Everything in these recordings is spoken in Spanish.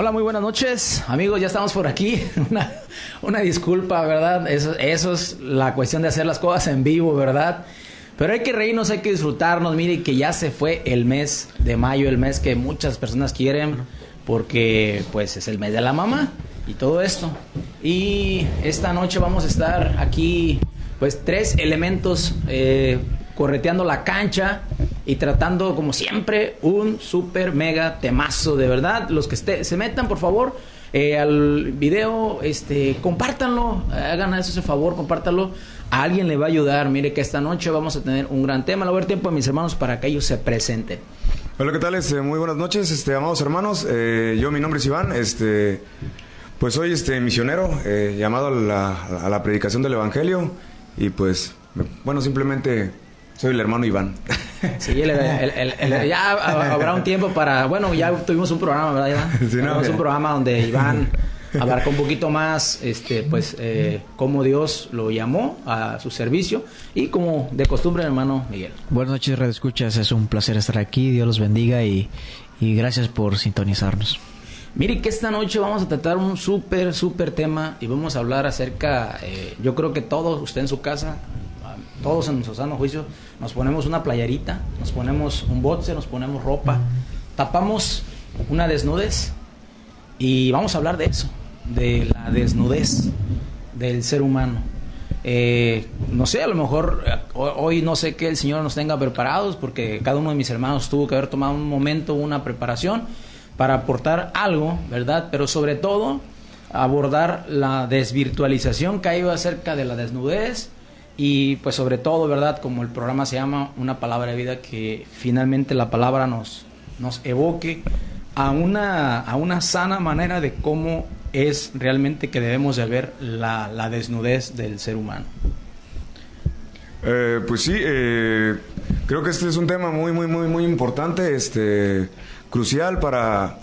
Hola, muy buenas noches, amigos, ya estamos por aquí. Una disculpa, ¿verdad? Eso es la cuestión de hacer las cosas en vivo, ¿verdad? Pero hay que reírnos, hay que disfrutarnos. Mire que ya se fue el mes de mayo, el mes que muchas personas quieren, porque pues es el mes de la mamá y todo esto. Y esta noche vamos a estar aquí, pues 3 elementos correteando la cancha y tratando, como siempre, un super mega temazo, de verdad. Los que se metan, por favor, al video, compártanlo, hagan ese favor, compártanlo. A alguien le va a ayudar. Mire que esta noche vamos a tener un gran tema. Le voy a dar tiempo a mis hermanos para que ellos se presenten. Hola, ¿qué tal? Muy buenas noches, amados hermanos. Mi nombre es Iván. Pues soy misionero, llamado a la predicación del Evangelio. Y pues, bueno, simplemente soy el hermano Iván. Sí, ya habrá un tiempo para... Bueno, ya tuvimos un programa, ¿verdad, Iván? Sí, tuvimos un programa donde Iván abarcó un poquito más, cómo Dios lo llamó a su servicio. Y como de costumbre, hermano Miguel. Buenas noches, Radio Escuchas. Es un placer estar aquí. Dios los bendiga y gracias por sintonizarnos. Mire que esta noche vamos a tratar un súper tema y vamos a hablar acerca... yo creo que todos, usted en su casa... Todos en nuestro sano juicio nos ponemos una playerita, nos ponemos un boxer, nos ponemos ropa, tapamos una desnudez y vamos a hablar de eso, de la desnudez del ser humano. No sé, a lo mejor hoy no sé que el Señor nos tenga preparados, porque cada uno de mis hermanos tuvo que haber tomado un momento, una preparación para aportar algo, ¿verdad? Pero sobre todo abordar la desvirtualización que hay acerca de la desnudez. Y pues sobre todo, ¿verdad? Como el programa se llama Una Palabra de Vida, que finalmente la palabra nos evoque a una sana manera de cómo es realmente que debemos de ver la desnudez del ser humano. Pues sí, creo que este es un tema muy importante, crucial para,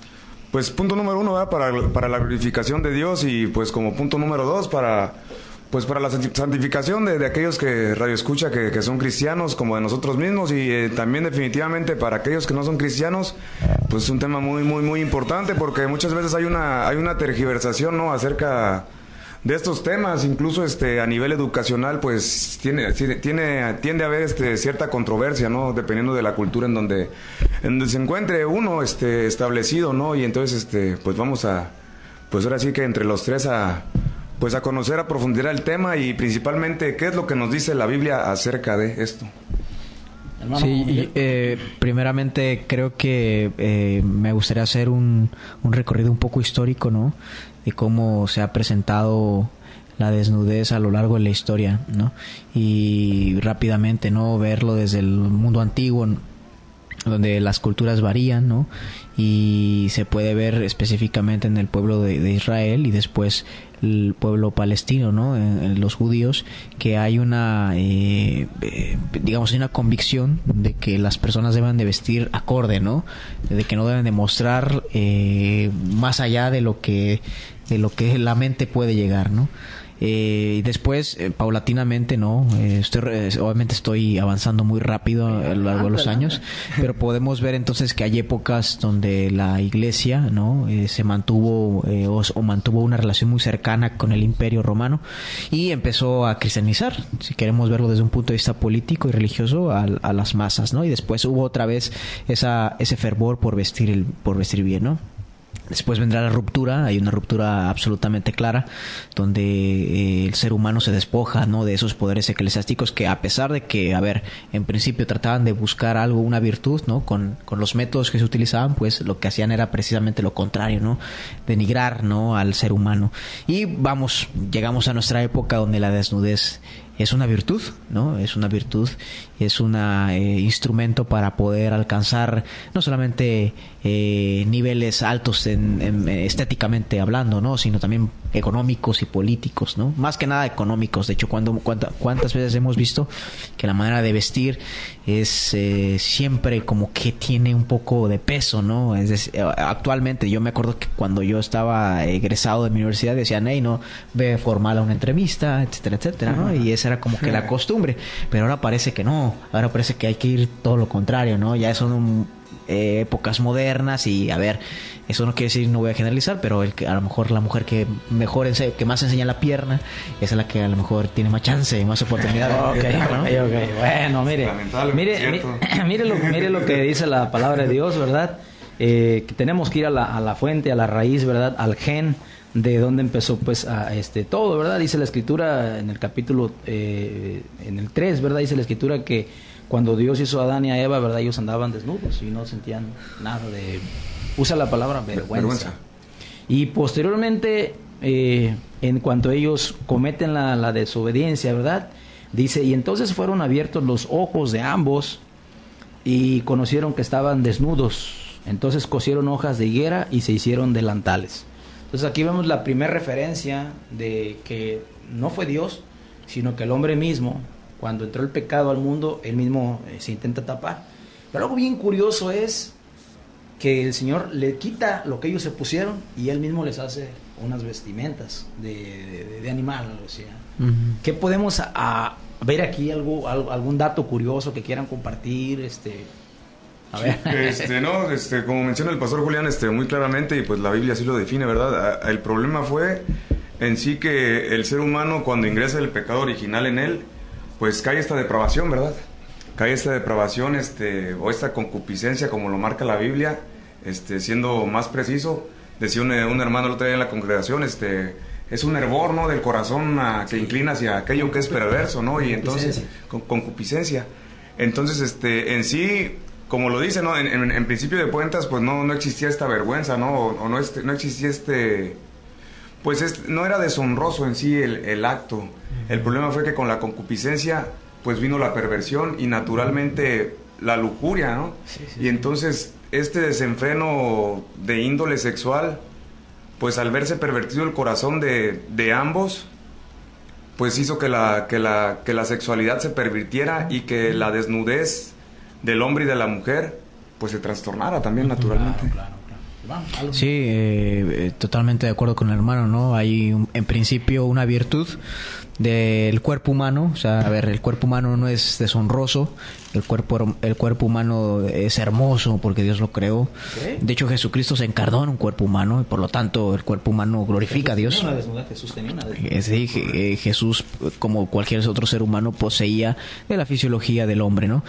pues punto número 1, ¿verdad? Para la glorificación de Dios, y pues como punto número 2 para la santificación de aquellos que radio escucha que son cristianos, como de nosotros mismos, y también definitivamente para aquellos que no son cristianos, pues es un tema muy importante, porque muchas veces hay una tergiversación, ¿no?, acerca de estos temas. Incluso a nivel educacional, pues tiende a haber cierta controversia, ¿no?, dependiendo de la cultura en donde se encuentre uno establecido, ¿no? Y entonces pues vamos a, pues ahora sí que entre los tres a conocer a profundidad el tema, y principalmente qué es lo que nos dice la Biblia acerca de esto. Sí, primeramente creo que me gustaría hacer un recorrido un poco histórico, ¿no?, de cómo se ha presentado la desnudez a lo largo de la historia, ¿no? Y rápidamente, ¿no?, verlo desde el mundo antiguo, donde las culturas varían, ¿no? Y se puede ver específicamente en el pueblo de Israel, y después el pueblo palestino, ¿no?, en los judíos, que hay una una convicción de que las personas deben de vestir acorde, ¿no?, de que no deben de mostrar más allá de lo que la mente puede llegar, ¿no? Y después, paulatinamente, ¿no? Obviamente estoy avanzando muy rápido a lo largo de los años, pero podemos ver entonces que hay épocas donde la iglesia, ¿no?, se mantuvo o mantuvo una relación muy cercana con el Imperio Romano y empezó a cristianizar, si queremos verlo desde un punto de vista político y religioso, a las masas, ¿no? Y después hubo otra vez ese fervor por vestir bien, ¿no? Después vendrá la ruptura, hay una ruptura absolutamente clara, donde el ser humano se despoja, ¿no?, de esos poderes eclesiásticos que, a pesar de que, en principio trataban de buscar algo, una virtud, ¿no?, con los métodos que se utilizaban, pues lo que hacían era precisamente lo contrario, ¿no?, denigrar, ¿no?, al ser humano. Y llegamos a nuestra época donde la desnudez es una virtud, ¿no? Es una virtud, es un instrumento para poder alcanzar no solamente niveles altos estéticamente hablando, ¿no?, sino también económicos y políticos, ¿no? Más que nada económicos. De hecho, ¿cuántas veces hemos visto que la manera de vestir es siempre como que tiene un poco de peso, ¿no? Es decir, actualmente yo me acuerdo que cuando yo estaba egresado de mi universidad decían, hey, no, ve formal a una entrevista, etcétera, ¿no? Y esa era como que la costumbre, pero ahora parece que no, ahora parece que hay que ir todo lo contrario, ¿no? Ya eso épocas modernas y a ver, eso no quiere decir, no voy a generalizar, pero a lo mejor la mujer que más enseña la pierna es la que a lo mejor tiene más chance, más oportunidad. Okay. Bueno, mire lo que dice la palabra de Dios, ¿verdad? Que tenemos que ir a la fuente, a la raíz, ¿verdad? Al gen de donde empezó pues todo, ¿verdad? Dice la Escritura en el capítulo en el 3, ¿verdad? Dice la Escritura que cuando Dios hizo a Adán y a Eva, ¿verdad? Ellos andaban desnudos y no sentían nada de... Usa la palabra vergüenza. Y posteriormente, en cuanto ellos cometen la desobediencia, ¿verdad? Dice, y entonces fueron abiertos los ojos de ambos y conocieron que estaban desnudos. Entonces cosieron hojas de higuera y se hicieron delantales. Entonces aquí vemos la primera referencia de que no fue Dios, sino que el hombre mismo, cuando entró el pecado al mundo, él mismo se intenta tapar. Pero algo bien curioso es que el Señor le quita lo que ellos se pusieron y él mismo les hace unas vestimentas de animal. O sea, ¿qué podemos ver aquí? ¿Algún dato curioso que quieran compartir? A ver. Como menciona el pastor Julián, muy claramente, y pues la Biblia así lo define, ¿verdad? El problema fue en sí que el ser humano, cuando ingresa el pecado original en él, pues cae esta depravación, ¿verdad? Cae esta depravación, o esta concupiscencia, como lo marca la Biblia, siendo más preciso, decía un hermano el otro día en la congregación, es un hervor, ¿no? Del corazón que inclina hacia aquello que es perverso, ¿no? Y entonces, concupiscencia. Entonces, en sí, como lo dice, ¿no? En principio de cuentas, pues no existía esta vergüenza, ¿no? O no existía pues no era deshonroso en sí el acto. El problema fue que con la concupiscencia, pues vino la perversión y naturalmente la lujuria, ¿no? Sí. Y entonces, este desenfreno de índole sexual, pues al verse pervertido el corazón de ambos, pues hizo que la sexualidad se pervirtiera y que la desnudez del hombre y de la mujer pues se trastornara también naturalmente. Claro. Sí, totalmente de acuerdo con el hermano, ¿no? Hay en principio una virtud del cuerpo humano, o sea, a ver, el cuerpo humano no es deshonroso, el cuerpo humano es hermoso porque Dios lo creó. ¿Qué? De hecho, Jesucristo se encarnó en un cuerpo humano y por lo tanto el cuerpo humano glorifica a Dios. Jesús tenía una desnudez. Sí, Jesús, como cualquier otro ser humano, poseía de la fisiología del hombre, ¿no?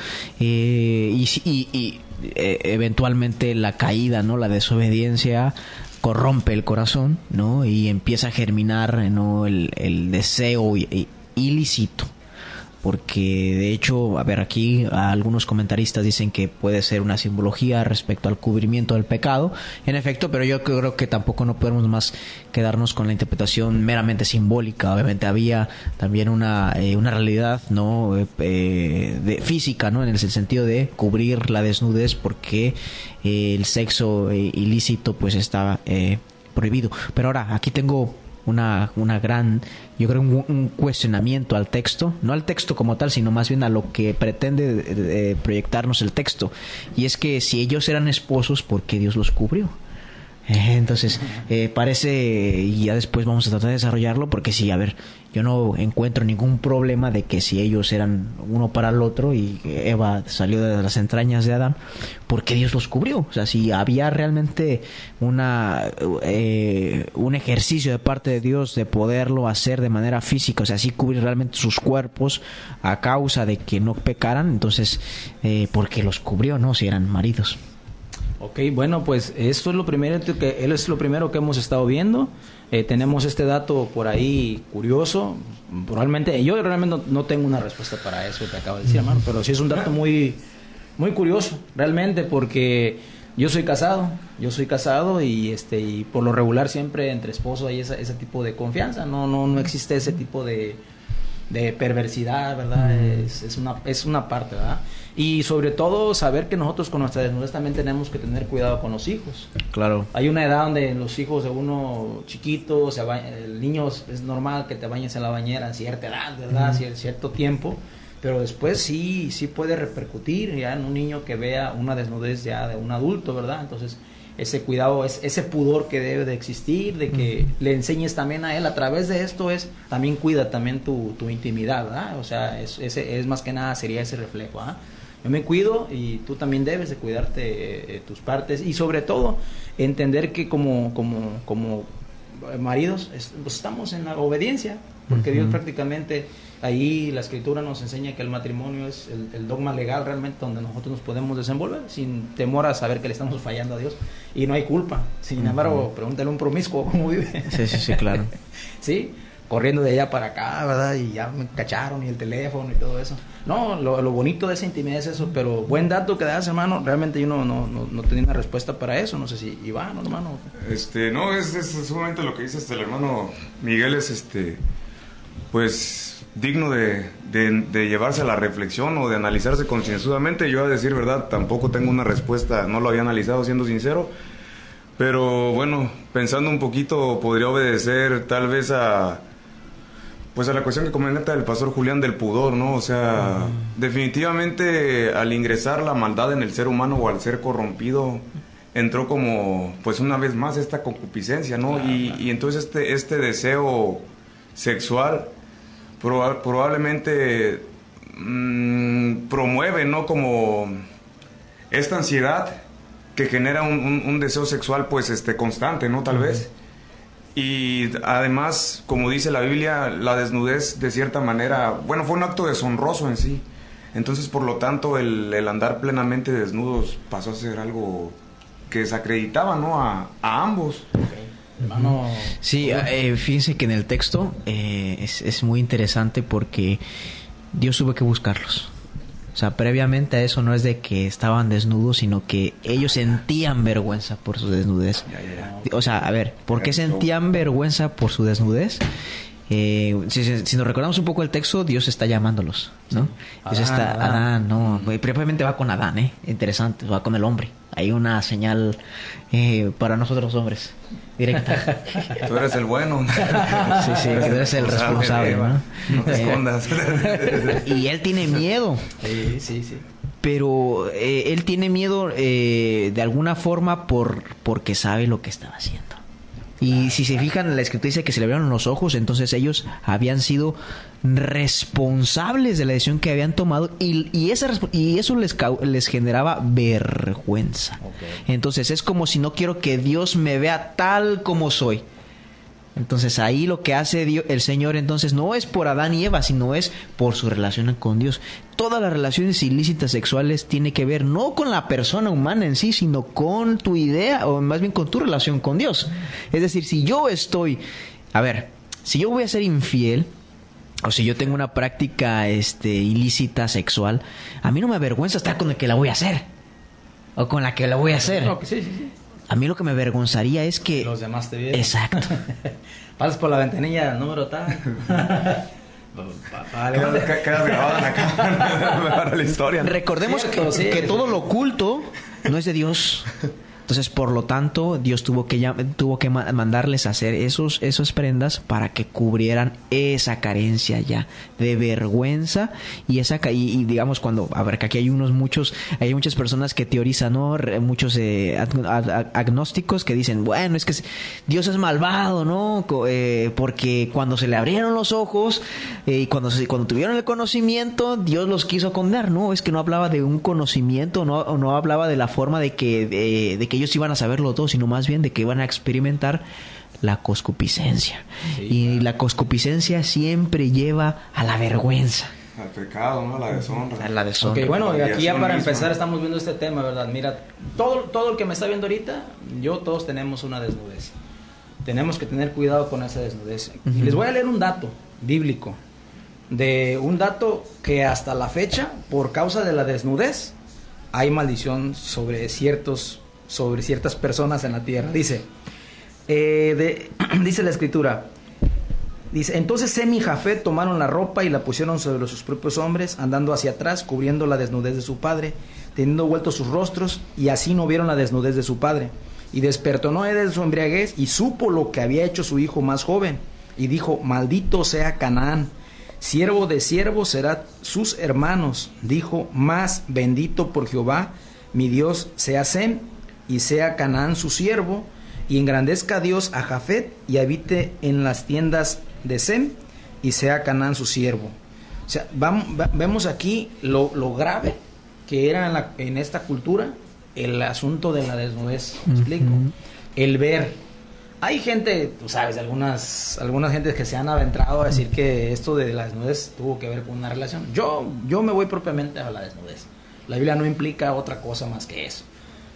Eventualmente la caída, ¿no? La desobediencia corrompe el corazón, ¿no? Y empieza a germinar, ¿no? el deseo ilícito. Porque de hecho, a ver, aquí algunos comentaristas dicen que puede ser una simbología respecto al cubrimiento del pecado, en efecto, pero yo creo que tampoco no podemos más quedarnos con la interpretación meramente simbólica. Obviamente había también una realidad, ¿no? De física, ¿no? En el sentido de cubrir la desnudez porque el sexo ilícito pues estaba prohibido. Pero ahora, aquí tengo una gran, yo creo, un cuestionamiento al texto, no al texto como tal, sino más bien a lo que pretende proyectarnos el texto, y es que si ellos eran esposos, ¿por qué Dios los cubrió? Entonces, parece, y ya después vamos a tratar de desarrollarlo, porque sí, a ver, yo no encuentro ningún problema de que si ellos eran uno para el otro y Eva salió de las entrañas de Adán, ¿por qué Dios los cubrió? O sea, si había realmente un ejercicio de parte de Dios de poderlo hacer de manera física, o sea, así cubrir realmente sus cuerpos a causa de que no pecaran, entonces, ¿por qué los cubrió, no? Si eran maridos. Ok, bueno, pues esto es lo primero que hemos estado viendo. Tenemos este dato por ahí curioso. Probablemente, yo realmente no tengo una respuesta para eso que acabo de decir, hermano, pero sí es un dato muy, muy curioso, realmente, porque yo soy casado y por lo regular siempre entre esposos hay ese tipo de confianza. No existe ese tipo de perversidad, ¿verdad? Es una parte, ¿verdad? Y sobre todo saber que nosotros con nuestra desnudez también tenemos que tener cuidado con los hijos. Claro. Hay una edad donde los hijos de uno chiquito, el niño es normal que te bañes en la bañera a cierta edad, ¿verdad? Cierto tiempo, pero después sí puede repercutir ya en un niño que vea una desnudez ya de un adulto, ¿verdad? Entonces ese cuidado, ese pudor que debe de existir, de que le enseñes también a él a través de esto, también cuida también tu intimidad, ¿verdad? O sea, es más que nada sería ese reflejo, ¿ah? yo me cuido y tú también debes de cuidarte tus partes, y sobre todo entender que como maridos pues estamos en la obediencia, porque Dios prácticamente, ahí la Escritura nos enseña que el matrimonio es el dogma legal realmente donde nosotros nos podemos desenvolver sin temor a saber que le estamos fallando a Dios, y no hay culpa. Sin embargo, pregúntale a un promiscuo cómo vive. Sí, claro. Sí, corriendo de allá para acá, ¿verdad? Y ya me cacharon, y el teléfono y todo eso. No, lo bonito de esa intimidad es eso, pero buen dato que das, hermano. Realmente yo no tenía una respuesta para eso. No sé si Iván, hermano. No, es sumamente lo que dice el hermano Miguel, es pues digno de llevarse a la reflexión o de analizarse concienzudamente. Yo, a decir verdad, tampoco tengo una respuesta, no lo había analizado, siendo sincero. Pero bueno, pensando un poquito, podría obedecer tal vez a la cuestión que comenta el pastor Julián del pudor, ¿no? O sea, definitivamente al ingresar la maldad en el ser humano o al ser corrompido, entró como, pues una vez más, esta concupiscencia, ¿no? Y entonces este deseo sexual probablemente promueve, ¿no? Como esta ansiedad que genera un deseo sexual, pues constante, ¿no? Tal vez. Y además, como dice la Biblia, la desnudez de cierta manera, bueno, fue un acto deshonroso en sí. Entonces, por lo tanto, el andar plenamente desnudos pasó a ser algo que desacreditaba, ¿no? A ambos. Hermano. Sí, fíjense que en el texto es muy interesante porque Dios tuvo que buscarlos. O sea, previamente a eso no es de que estaban desnudos, sino que ellos sentían vergüenza por su desnudez. O sea, a ver, ¿por qué sentían vergüenza por su desnudez? Si nos recordamos un poco el texto, Dios está llamándolos, ¿no? Dios Adán, no, previamente va con Adán, interesante, va con el hombre. Hay una señal para nosotros los hombres, directa. Tú eres el bueno. Sí, que tú eres el responsable, ¿no? No te escondas. Y él tiene miedo. Sí. Pero él tiene miedo de alguna forma porque sabe lo que estaba haciendo. Y si se fijan, la Escritura dice que se le abrieron los ojos, entonces ellos habían sido responsables de la decisión que habían tomado y eso les generaba vergüenza. Entonces es como si no quiero que Dios me vea tal como soy. Entonces ahí lo que hace el Señor entonces no es por Adán y Eva, sino es por su relación con Dios. Todas las relaciones ilícitas sexuales tienen que ver no con la persona humana en sí, sino con tu idea, o más bien con tu relación con Dios. Es decir, si yo voy a ser infiel, o si yo tengo una práctica ilícita sexual, a mí no me avergüenza estar con el que la voy a hacer, o con la que la voy a hacer. Sí. A mí lo que me avergonzaría es que los demás te vieron. Exacto. Pasas por la ventanilla número tal. Quedas grabado en la cámara para la historia. Recordemos que todo lo oculto no es de Dios. Entonces, por lo tanto, Dios tuvo que mandarles a hacer esas prendas para que cubrieran esa carencia ya de vergüenza y digamos que aquí hay muchas personas que teorizan, ¿no? Muchos agnósticos que dicen, bueno, es que Dios es malvado, ¿no? Porque cuando se le abrieron los ojos y cuando tuvieron el conocimiento, Dios los quiso condenar, ¿no? Es que no hablaba de un conocimiento, no hablaba de la forma de que ellos iban a saberlo todo, sino más bien de que iban a experimentar la concupiscencia. Sí, y la concupiscencia siempre lleva a la vergüenza. Al pecado, ¿no? A la deshonra. Okay, bueno, y aquí ya para empezar estamos viendo este tema, ¿verdad? Mira, todo el que me está viendo ahorita, todos tenemos una desnudez. Tenemos que tener cuidado con esa desnudez. Y les voy a leer un dato bíblico, de un dato que hasta la fecha, por causa de la desnudez, hay maldición sobre ciertas personas en la tierra. Dice la Escritura, dice: entonces Sem y Jafet tomaron la ropa y la pusieron sobre sus propios hombres, andando hacia atrás, cubriendo la desnudez de su padre, teniendo vueltos sus rostros, y así no vieron la desnudez de su padre. Y despertó Noé de su embriaguez y supo lo que había hecho su hijo más joven, y dijo: maldito sea Canaán, siervo de siervos será sus hermanos. Dijo: más bendito por Jehová mi Dios sea Sem, y sea Canaán su siervo, y engrandezca Dios a Jafet, y habite en las tiendas de Sem, y sea Canaán su siervo. O sea, vemos aquí lo grave que era en esta cultura el asunto de la desnudez, ¿me explico? El ver. Hay gente, tú sabes, algunas gentes que se han aventrado a decir que esto de la desnudez tuvo que ver con una relación. Yo me voy propiamente a la desnudez. La Biblia no implica otra cosa más que eso.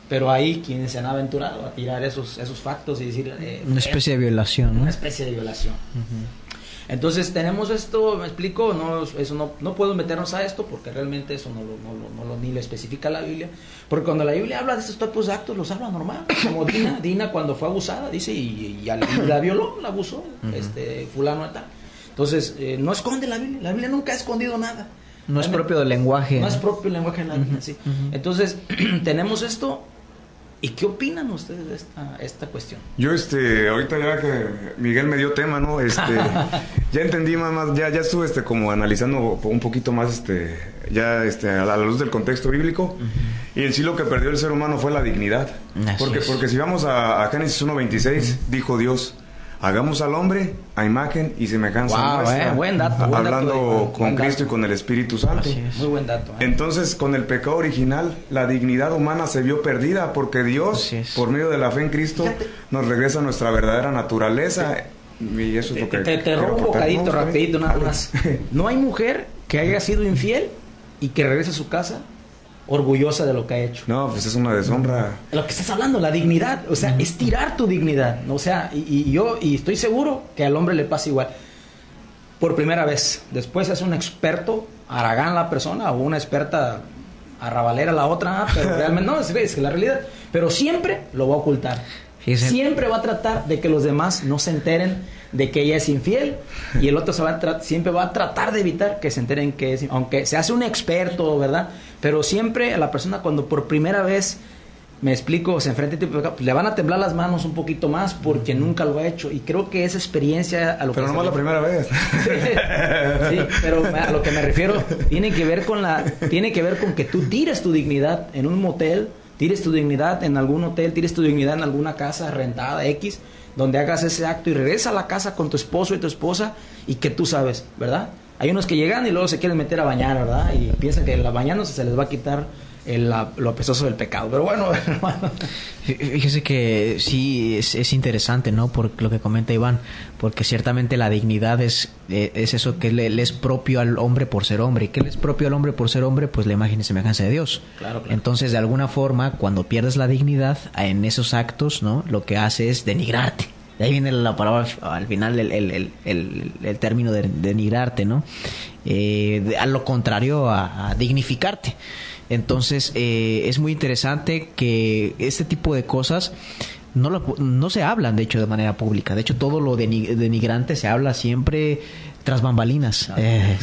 Pero hay quienes se han aventurado a tirar esos factos y decir... una especie de violación, ¿no? Una especie de violación. Entonces tenemos esto, me explico, no puedo meternos a esto porque realmente eso ni lo especifica la Biblia, porque cuando la Biblia habla de estos tipos de actos los habla normal, como Dina cuando fue abusada, dice, y la violó, la abusó, fulano y tal. Entonces, no esconde la Biblia nunca ha escondido nada. No es propio del lenguaje. No es propio el lenguaje de la Biblia, sí. Entonces, tenemos esto. ¿Y qué opinan ustedes de esta cuestión? Yo, ahorita ya que Miguel me dio tema, ¿no? Ya entendí más, ya estuve, como analizando un poquito más, a la luz del contexto bíblico. Y en sí lo que perdió el ser humano fue la dignidad. Porque si vamos a Génesis 1:26, dijo Dios, hagamos al hombre a imagen y semejanza nuestra. Buen dato. Hablando con Cristo y con el Espíritu Santo. Muy buen dato. Entonces, con el pecado original, la dignidad humana se vio perdida porque Dios, por medio de la fe en Cristo, nos regresa a nuestra verdadera naturaleza. Y eso es lo que... Te robo un bocadito rapidito, nada más. No hay mujer que haya sido infiel y que regrese a su casa orgullosa de lo que ha hecho. No, pues es una deshonra. Lo que estás hablando, la dignidad, o sea, es tirar tu dignidad, o sea, y estoy seguro que al hombre le pasa igual. Por primera vez, después es un experto haragán la persona o una experta arrabalera la otra, pero realmente no, es la realidad, pero siempre lo va a ocultar. Siempre va a tratar de que los demás no se enteren de que ella es infiel y el otro siempre va a tratar de evitar que se enteren que es, aunque se hace un experto, ¿verdad? Pero siempre a la persona cuando por primera vez, me explico, se enfrenta a tipo de pecado, le van a temblar las manos un poquito más porque nunca lo ha hecho, y creo que esa experiencia a lo pero que nomás la primera vez. Sí, pero a lo que me refiero tiene que ver con que tú tires tu dignidad en un motel, tires tu dignidad en algún hotel, tires tu dignidad en alguna casa rentada X, donde hagas ese acto y regresa a la casa con tu esposo y tu esposa, y que tú sabes, ¿verdad? Hay unos que llegan y luego se quieren meter a bañar, ¿verdad? Y piensan que bañándose se les va a quitar lo apestoso del pecado. Pero bueno, hermano. Fíjese que sí es interesante, ¿no? Por lo que comenta Iván, porque ciertamente la dignidad es eso que le es propio al hombre por ser hombre. ¿Y qué le es propio al hombre por ser hombre? Pues la imagen y semejanza de Dios. Claro. Entonces, de alguna forma, cuando pierdes la dignidad en esos actos, ¿no? Lo que hace es denigrarte. De ahí viene la palabra, al final, el término de denigrarte, ¿no? A lo contrario a dignificarte. Entonces, es muy interesante que este tipo de cosas no se hablan, de hecho, de manera pública. De hecho, todo lo denigrante se habla siempre tras bambalinas.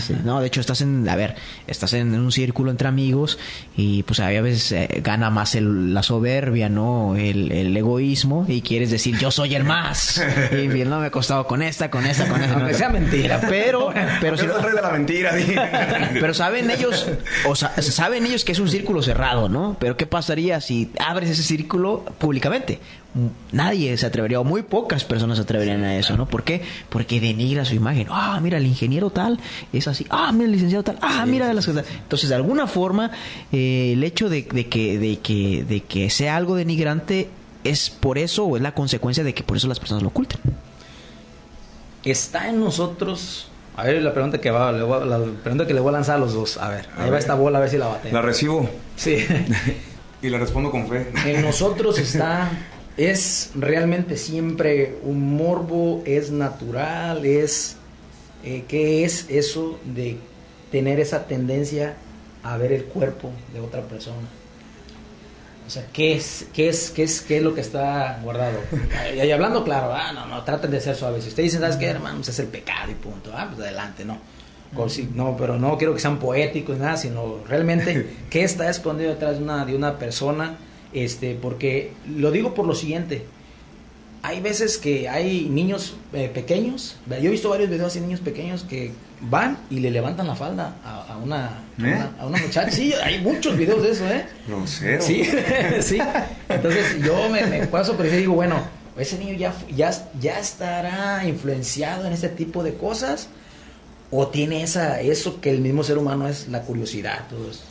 Sí, no, de hecho, estás en un círculo entre amigos y pues a veces gana más la soberbia, ¿no? El egoísmo, y quieres decir yo soy el más y no me he costado con esta. Aunque sea mentira, pero si no, el rey de la mentira. Pero saben ellos que es un círculo cerrado, ¿no? Pero ¿qué pasaría si abres ese círculo públicamente? Nadie se atrevería, o muy pocas personas se atreverían a eso, ¿no? ¿Por qué? Porque denigra su imagen. Mira, el ingeniero tal es así. Mira, el licenciado tal. Mira de las cosas. Entonces, de alguna forma, el hecho de que sea algo denigrante es por eso, o es la consecuencia de que por eso las personas lo ocultan. Está en nosotros. A ver, la pregunta que le voy a lanzar a los dos. A ver, ahí va esta bola, a ver si la bate. La recibo. Sí. Y la respondo con fe. En nosotros es realmente siempre un morbo, es natural, ¿qué es eso de tener esa tendencia a ver el cuerpo de otra persona? O sea, ¿qué es lo que está guardado? Y hablando claro, no, traten de ser suaves. Si ustedes dicen, ¿sabes qué, hermano? Pues es el pecado y punto. Pues adelante, no. No, pero no quiero que sean poéticos ni nada, sino realmente qué está escondido detrás de una persona, porque lo digo por lo siguiente. Hay veces que hay niños pequeños, yo he visto varios videos de niños pequeños que van y le levantan la falda a una muchacha. Sí, hay muchos videos de eso, Grosero. Sí, sí. Entonces yo me paso por eso y digo, bueno, ese niño ya estará influenciado en este tipo de cosas, o tiene eso que el mismo ser humano es la curiosidad, todo eso.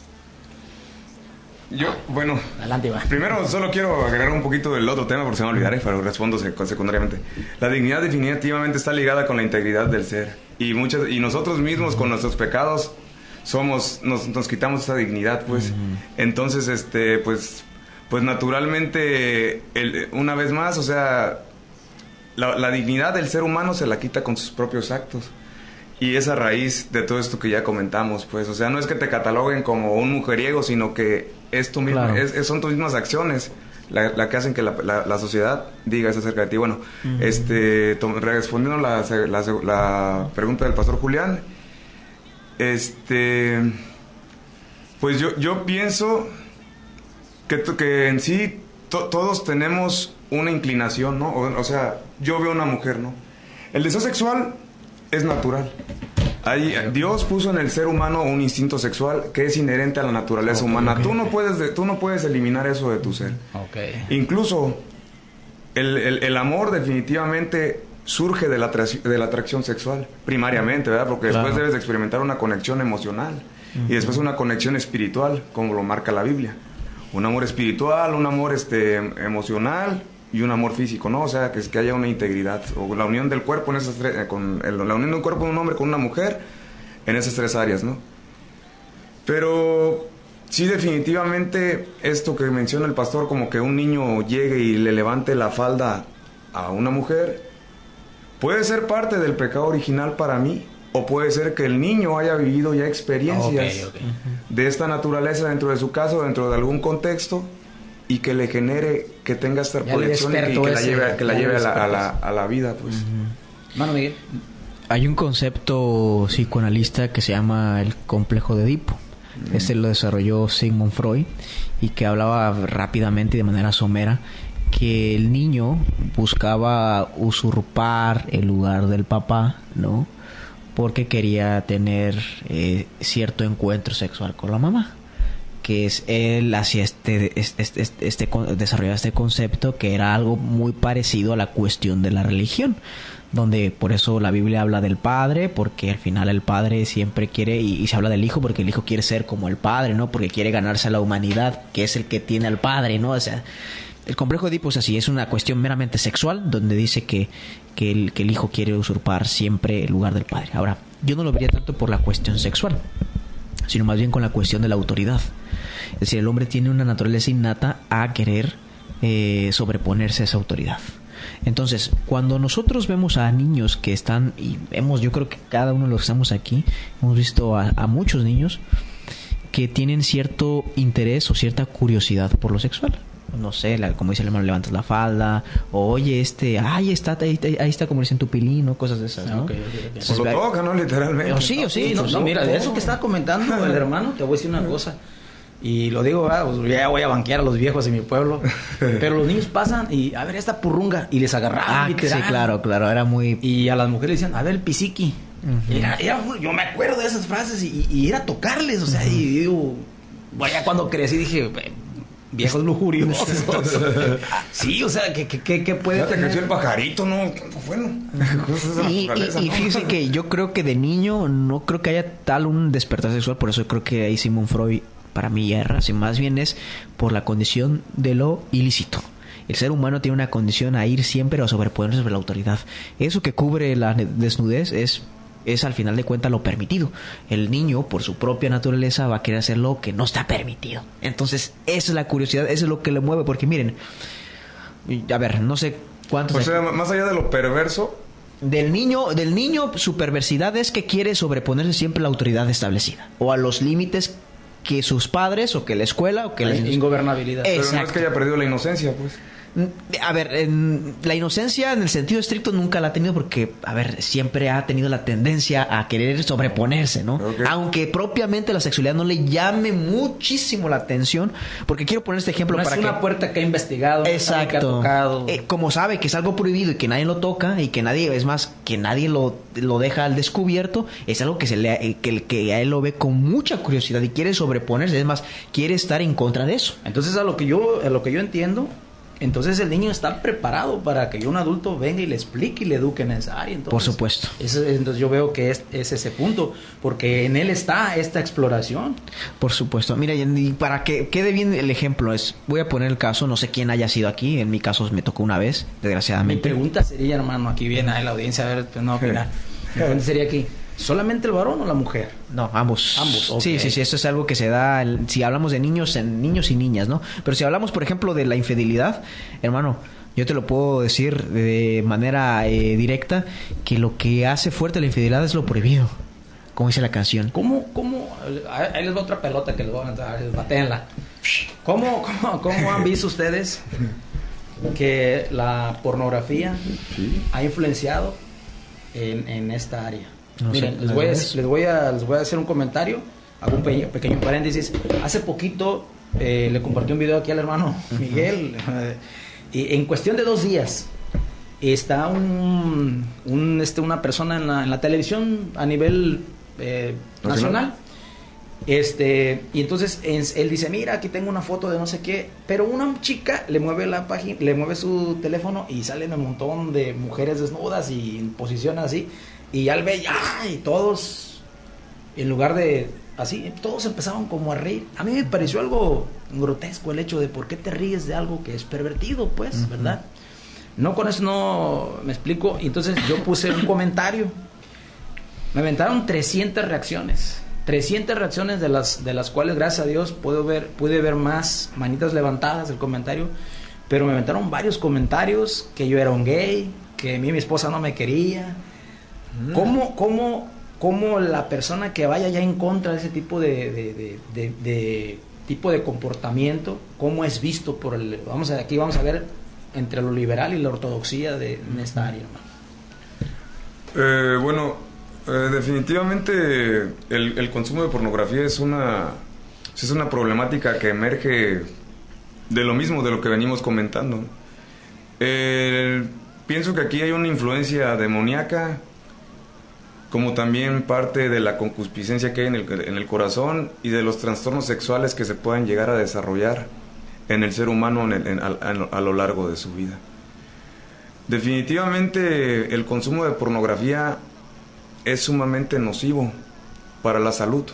Bueno, adelante, va. Primero solo quiero agregar un poquito del otro tema porque se me olvidaré, pero respondo secundariamente. La dignidad definitivamente está ligada con la integridad del ser. Y nosotros mismos con nuestros pecados nos quitamos esa dignidad, pues. Entonces, pues naturalmente, una vez más, o sea, la dignidad del ser humano se la quita con sus propios actos. Y esa raíz de todo esto que ya comentamos, pues, o sea, no es que te cataloguen como un mujeriego, sino que es tu mismo, claro. Son tus mismas acciones la que hacen que la sociedad diga eso acerca de ti. Bueno, respondiendo la pregunta del pastor Julián, pues yo pienso que en sí todos tenemos una inclinación, ¿no? O sea, yo veo una mujer, ¿no? El deseo sexual es natural. Dios puso en el ser humano un instinto sexual que es inherente a la naturaleza humana. Tú no puedes eliminar eso de tu ser. Incluso el amor definitivamente surge de la atracción sexual, primariamente, ¿verdad? Porque después debes de experimentar una conexión emocional y después una conexión espiritual, como lo marca la Biblia. Un amor espiritual, un amor emocional y un amor físico, ¿no? O sea, que haya una integridad, o la unión del cuerpo en esas la unión de un cuerpo de un hombre con una mujer en esas tres áreas, ¿no? Pero sí, definitivamente esto que menciona el pastor, como que un niño llegue y le levante la falda a una mujer, puede ser parte del pecado original para mí, o puede ser que el niño haya vivido ya experiencias de esta naturaleza dentro de su casa o dentro de algún contexto, y que le genere que tenga esta proyección y que la lleve a la vida, pues. Mano Miguel. Hay un concepto psicoanalista que se llama el complejo de Edipo. Este lo desarrolló Sigmund Freud, y que hablaba rápidamente y de manera somera que el niño buscaba usurpar el lugar del papá, ¿no? Porque quería tener cierto encuentro sexual con la mamá. Que es él hacía desarrollaba este concepto que era algo muy parecido a la cuestión de la religión, donde por eso la Biblia habla del padre, porque al final el padre siempre quiere, y se habla del hijo porque el hijo quiere ser como el padre, ¿no? Porque quiere ganarse a la humanidad, que es el que tiene al padre, ¿no? O sea, el complejo de Edipo es así, es una cuestión meramente sexual, donde dice que el hijo quiere usurpar siempre el lugar del padre. Ahora, yo no lo vería tanto por la cuestión sexual, sino más bien con la cuestión de la autoridad. Es decir, el hombre tiene una naturaleza innata a querer sobreponerse a esa autoridad. Entonces, cuando nosotros vemos a niños que están, y yo creo que cada uno de los que estamos aquí, hemos visto a muchos niños que tienen cierto interés o cierta curiosidad por lo sexual. No sé, como dice el hermano, levantas la falda, o oye, ahí está como dicen tu pilín, o cosas de esas, ¿no? Entonces, lo toca, ¿no? Literalmente. O sí, no, mira, de eso que estaba comentando el hermano, te voy a decir una cosa. Y lo digo, pues ya voy a banquear a los viejos de mi pueblo. Pero los niños pasan y, a ver, esta purrunga. Y les agarraban. Sí, claro, era muy... Y a las mujeres decían, a ver, el pisiqui. Yo me acuerdo de esas frases y era tocarles, o sea, y digo... Vaya, cuando crecí dije... Viejos lujuriosos. Sí, o sea, ¿qué puede tener? Creció el pajarito, ¿no? Bueno. Y fíjese que yo creo que de niño no creo que haya tal un despertar sexual. Por eso creo que ahí Sigmund Freud para mí erra. Si más bien es por la condición de lo ilícito. El ser humano tiene una condición a ir siempre a sobreponerse sobre la autoridad. Eso que cubre la desnudez es al final de cuentas lo permitido. El niño, por su propia naturaleza, va a querer hacer lo que no está permitido. Entonces, esa es la curiosidad, eso es lo que le mueve. Porque miren, a ver, no sé cuántos... O sea, más allá de lo perverso... Del niño, su perversidad es que quiere sobreponerse siempre a la autoridad establecida. O a los límites que sus padres, o que la escuela, o que la ingobernabilidad. Pero no es que haya perdido la inocencia, pues. A ver, la inocencia en el sentido estricto nunca la ha tenido porque, a ver, siempre ha tenido la tendencia a querer sobreponerse, ¿no? Okay. Aunque propiamente la sexualidad no le llame muchísimo la atención, porque quiero poner este ejemplo para que... No es una puerta que ha investigado. Exacto. Que ha tocado. Como sabe que es algo prohibido y que nadie lo toca y que nadie, es más, que nadie lo deja al descubierto, es algo que a él lo ve con mucha curiosidad y quiere sobreponerse, es más, quiere estar en contra de eso. Entonces, a lo que yo entiendo... Entonces el niño está preparado para que un adulto venga y le explique y le eduque en esa área. Entonces, por supuesto. Entonces yo veo que es ese punto, porque en él está esta exploración. Por supuesto. Mira, y para que quede bien el ejemplo, voy a poner el caso, no sé quién haya sido aquí, en mi caso me tocó una vez, desgraciadamente. Mi pregunta sería, hermano, aquí viene a la audiencia, a ver, pues no opinar. Mi pregunta sería aquí, ¿solamente el varón o la mujer? No, ambos. Ambos, okay. Sí, esto es algo que se da, si hablamos de niños y niñas, ¿no? Pero si hablamos, por ejemplo, de la infidelidad, hermano, yo te lo puedo decir de manera directa, que lo que hace fuerte la infidelidad es lo prohibido, como dice la canción. ¿Cómo? Ahí les va otra pelota que les voy a lanzar, batéenla. ¿Cómo han visto ustedes que la pornografía ha influenciado en esta área? No Miren, sé, les voy a hacer un comentario, hago un pequeño paréntesis. Hace poquito le compartí un video aquí al hermano Miguel, y en cuestión de 2 días está una persona en la televisión a nivel nacional. Y entonces él dice, mira, aquí tengo una foto de no sé qué, pero una chica le mueve la página, le mueve su teléfono y salen un montón de mujeres desnudas y en posiciones así, y ya ve, y todos, en lugar de así, todos empezaron como a reír. A mí me pareció algo grotesco el hecho de por qué te ríes de algo que es pervertido, pues, ¿verdad? No, con eso no me explico. Entonces yo puse un comentario, me aventaron 300 reacciones. 300 reacciones de las cuales, gracias a Dios, pude ver más manitas levantadas del comentario, pero me aventaron varios comentarios que yo era un gay, que a mí mi esposa no me quería. ¿Cómo la persona que vaya ya en contra de ese tipo de comportamiento, cómo es visto por el... Aquí vamos a ver entre lo liberal y la ortodoxía en esta área, hermano? Definitivamente el consumo de pornografía es una problemática que emerge de lo mismo, de lo que venimos comentando. Pienso que aquí hay una influencia demoníaca, como también parte de la concupiscencia que hay en el corazón y de los trastornos sexuales que se puedan llegar a desarrollar en el ser humano a lo largo de su vida. Definitivamente el consumo de pornografía es sumamente nocivo para la salud.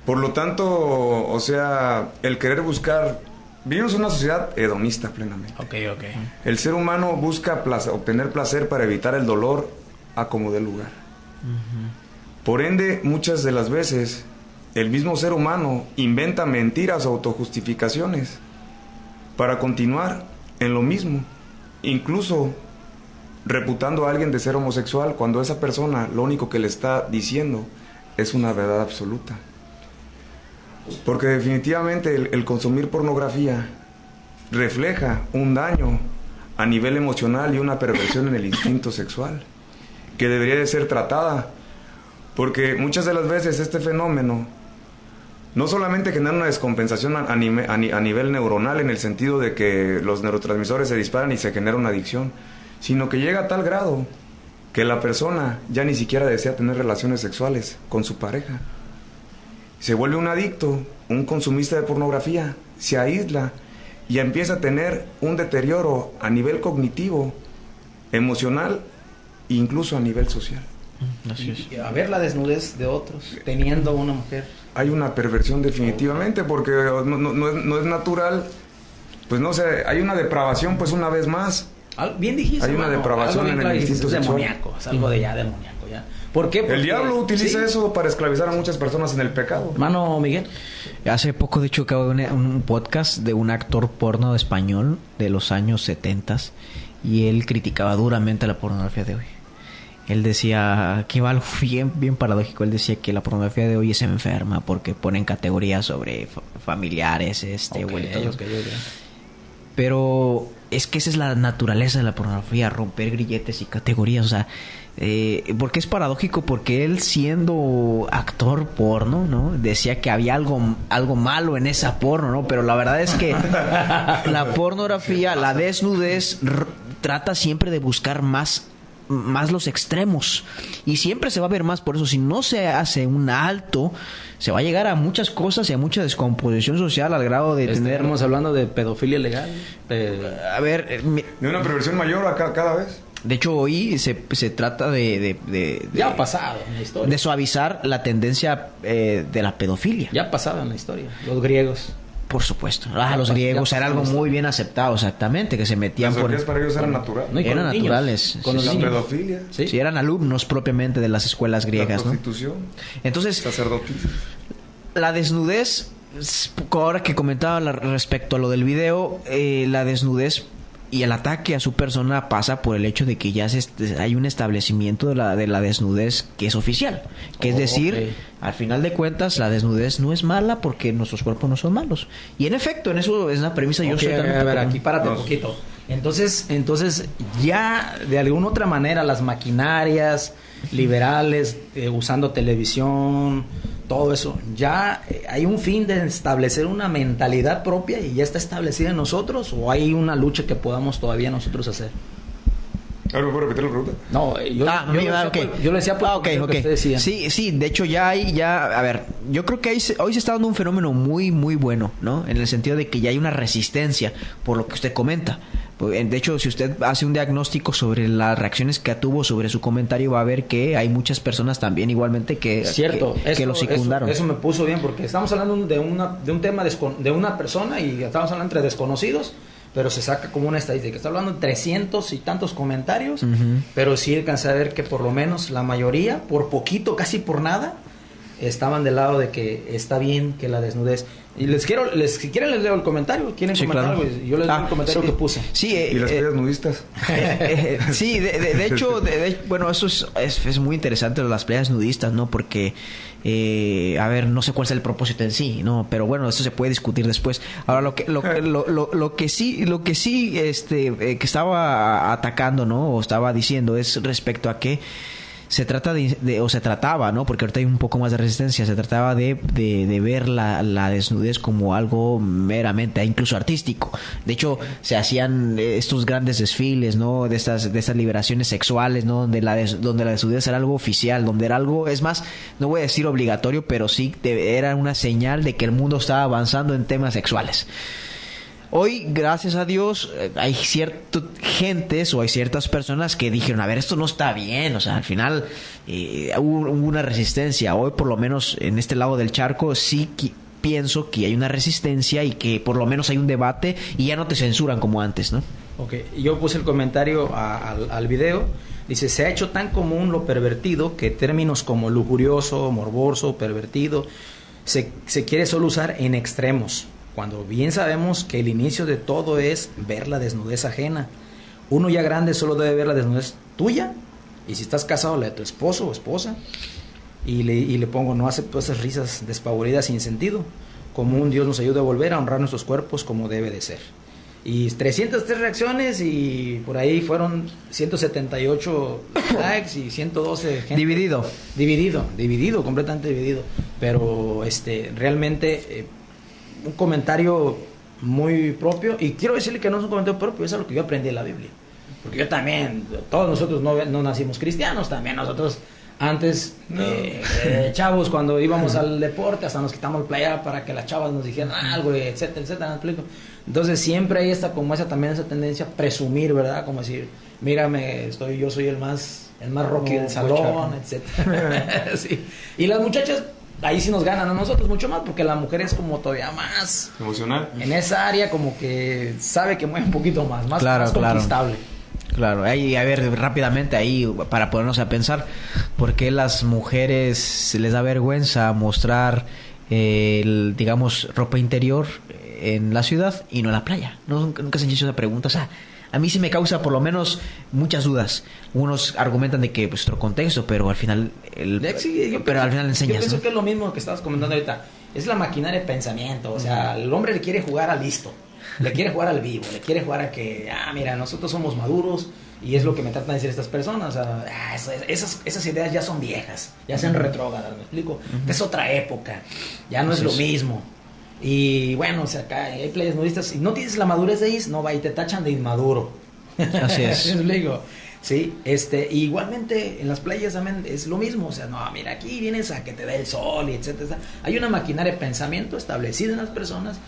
Por lo tanto, el querer buscar... Vivimos en una sociedad hedonista plenamente. Okay. El ser humano busca obtener placer para evitar el dolor a como dé lugar. Por ende, muchas de las veces, el mismo ser humano inventa mentiras o autojustificaciones para continuar en lo mismo, incluso reputando a alguien de ser homosexual cuando esa persona lo único que le está diciendo es una verdad absoluta. Porque definitivamente el consumir pornografía refleja un daño a nivel emocional y una perversión en el instinto sexual que debería de ser tratada, porque muchas de las veces este fenómeno no solamente genera una descompensación a nivel neuronal, en el sentido de que los neurotransmisores se disparan y se genera una adicción, sino que llega a tal grado que la persona ya ni siquiera desea tener relaciones sexuales con su pareja. Se vuelve un adicto, un consumista de pornografía, se aísla y empieza a tener un deterioro a nivel cognitivo, emocional e incluso a nivel social. Así es. Y a ver la desnudez de otros teniendo una mujer. Hay una perversión definitivamente, porque no es natural, pues no sé, hay una depravación, pues una vez más. Bien dijiste, hay una depravación en el instinto sexual. Demoníaco, es algo de demoníaco ya. ¿Por qué? Porque el diablo utiliza eso para esclavizar a muchas personas en el pecado. Hermano Miguel. Hace poco, de hecho, acabo de un podcast de un actor porno español de los años 70 y él criticaba duramente la pornografía de hoy. Él decía que va algo bien paradójico. Él decía que la pornografía de hoy es enferma porque ponen categorías sobre familiares, abuelitos. Okay. Pero es que esa es la naturaleza de la pornografía, romper grilletes y categorías. O sea, porque es paradójico, porque él, siendo actor porno, ¿no?, decía que había algo malo en esa porno, ¿no? Pero la verdad es que la pornografía, la desnudez, trata siempre de buscar más más los extremos. Y siempre se va a ver más. Por eso, si no se hace un alto, se va a llegar a muchas cosas y a mucha descomposición social al grado de tener... Estamos hablando de pedofilia legal. A ver... de una perversión mayor cada vez. De hecho, hoy se trata ya ha pasado en la historia. De suavizar la tendencia de la pedofilia. Ya ha pasado en la historia. Los griegos. Por supuesto. Los griegos era algo muy bien aceptado, exactamente, que se metían por... para ellos eran naturales. No, eran naturales. Con la pedofilia. Sí, eran alumnos propiamente de las escuelas griegas, la prostitución, ¿no? Entonces, sacerdotismo. La desnudez, ahora que comentaba respecto a lo del video, la desnudez y el ataque a su persona pasa por el hecho de que ya hay un establecimiento de la desnudez que es oficial. Que es decir, al final de cuentas, la desnudez no es mala porque nuestros cuerpos no son malos. Y en efecto, en eso es una premisa. Yo soy a ver, aquí párate un poquito. Entonces, ya de alguna otra manera las maquinarias liberales, usando televisión, todo eso, ya hay un fin de establecer una mentalidad propia y ya está establecida en nosotros, o hay una lucha que podamos todavía nosotros hacer. ¿Ahora puedo repetir la pregunta? No, yo le decía por que usted decía. Sí, de hecho a ver, yo creo que hoy se está dando un fenómeno muy, muy bueno, ¿no? En el sentido de que ya hay una resistencia por lo que usted comenta. De hecho, si usted hace un diagnóstico sobre las reacciones que tuvo sobre su comentario, va a ver que hay muchas personas también igualmente que lo secundaron. Eso me puso bien, porque estamos hablando de un tema de una persona y estamos hablando entre desconocidos, pero se saca como una estadística. Está hablando de 300 y tantos comentarios, pero sí alcancé a ver que por lo menos la mayoría, por poquito, casi por nada, estaban del lado de que está bien que la desnudez. Y si quieren les leo el comentario. ¿Quieren comentar algo? Yo les leo el comentario que puse. Sí, ¿y las playas nudistas? Sí, de hecho, bueno, eso es muy interesante, las playas nudistas, ¿no? Porque, a ver, no sé cuál es el propósito en sí, ¿no? Pero bueno, eso se puede discutir después. Ahora, lo que sí, que estaba atacando, ¿no? O estaba diciendo es respecto a que se trata o se trataba, ¿no? Porque ahorita hay un poco más de resistencia. Se trataba de ver la desnudez como algo meramente, incluso artístico. De hecho, se hacían estos grandes desfiles, ¿no? De estas liberaciones sexuales, ¿no? Donde la desnudez era algo oficial, donde era algo, es más, no voy a decir obligatorio, pero sí era una señal de que el mundo estaba avanzando en temas sexuales. Hoy, gracias a Dios, hay ciertas personas que dijeron, a ver, esto no está bien, o sea, al final hubo una resistencia. Hoy, por lo menos, en este lado del charco, sí pienso que hay una resistencia y que por lo menos hay un debate y ya no te censuran como antes, ¿no? Ok, yo puse el comentario al video. Dice, se ha hecho tan común lo pervertido que términos como lujurioso, morboso, pervertido, se quiere solo usar en extremos, cuando bien sabemos que el inicio de todo es ver la desnudez ajena. Uno ya grande solo debe ver la desnudez tuya, y si estás casado, la de tu esposo o esposa. Y le pongo, no acepto esas risas despavoridas sin sentido. Como un Dios nos ayude a volver a honrar nuestros cuerpos como debe de ser. Y 303 reacciones y por ahí fueron 178 likes y 112 gente. Dividido, completamente dividido. Pero realmente... un comentario muy propio, y quiero decirle que no es un comentario propio, es algo que yo aprendí en la Biblia, porque yo también, todos nosotros no nacimos cristianos, también nosotros antes chavos, cuando íbamos al deporte hasta nos quitamos playera para que las chavas nos dijeran algo, etcétera, etcétera, ¿me explico? Entonces siempre hay también esa tendencia a presumir, ¿verdad? Como decir, mírame, yo soy el más rocky del salón, etcétera. Sí. Y las muchachas ahí sí nos ganan a nosotros mucho más, porque la mujer es como todavía más emocional en esa área, como que sabe que mueve un poquito más conquistable. Claro, ahí, a ver, rápidamente ahí, para ponernos a pensar, ¿por qué las mujeres se les da vergüenza mostrar, digamos, ropa interior en la ciudad y no en la playa? Nunca se han hecho esa pregunta. O sea, a mí sí me causa por lo menos muchas dudas. Unos argumentan de que pues otro contexto, pero al final al final enseñas. Yo pienso, ¿no? que es lo mismo que estabas comentando ahorita. Es la maquinaria de pensamiento. O sea, el hombre le quiere jugar a listo, le quiere jugar al vivo, le quiere jugar a que, mira, nosotros somos maduros, y es lo que me tratan de decir estas personas. O sea, esas ideas ya son viejas, ya se han retrógradas, ¿me explico? Es otra época, ya no es lo mismo. Y bueno, o sea, acá hay playas nudistas y no tienes la madurez de ellos, no va y te tachan de inmaduro. Así es. Les digo, Sí, igualmente en las playas también es lo mismo, o sea, no, mira, aquí vienes a que te dé el sol y etcétera. Hay una maquinaria de pensamiento establecida en las personas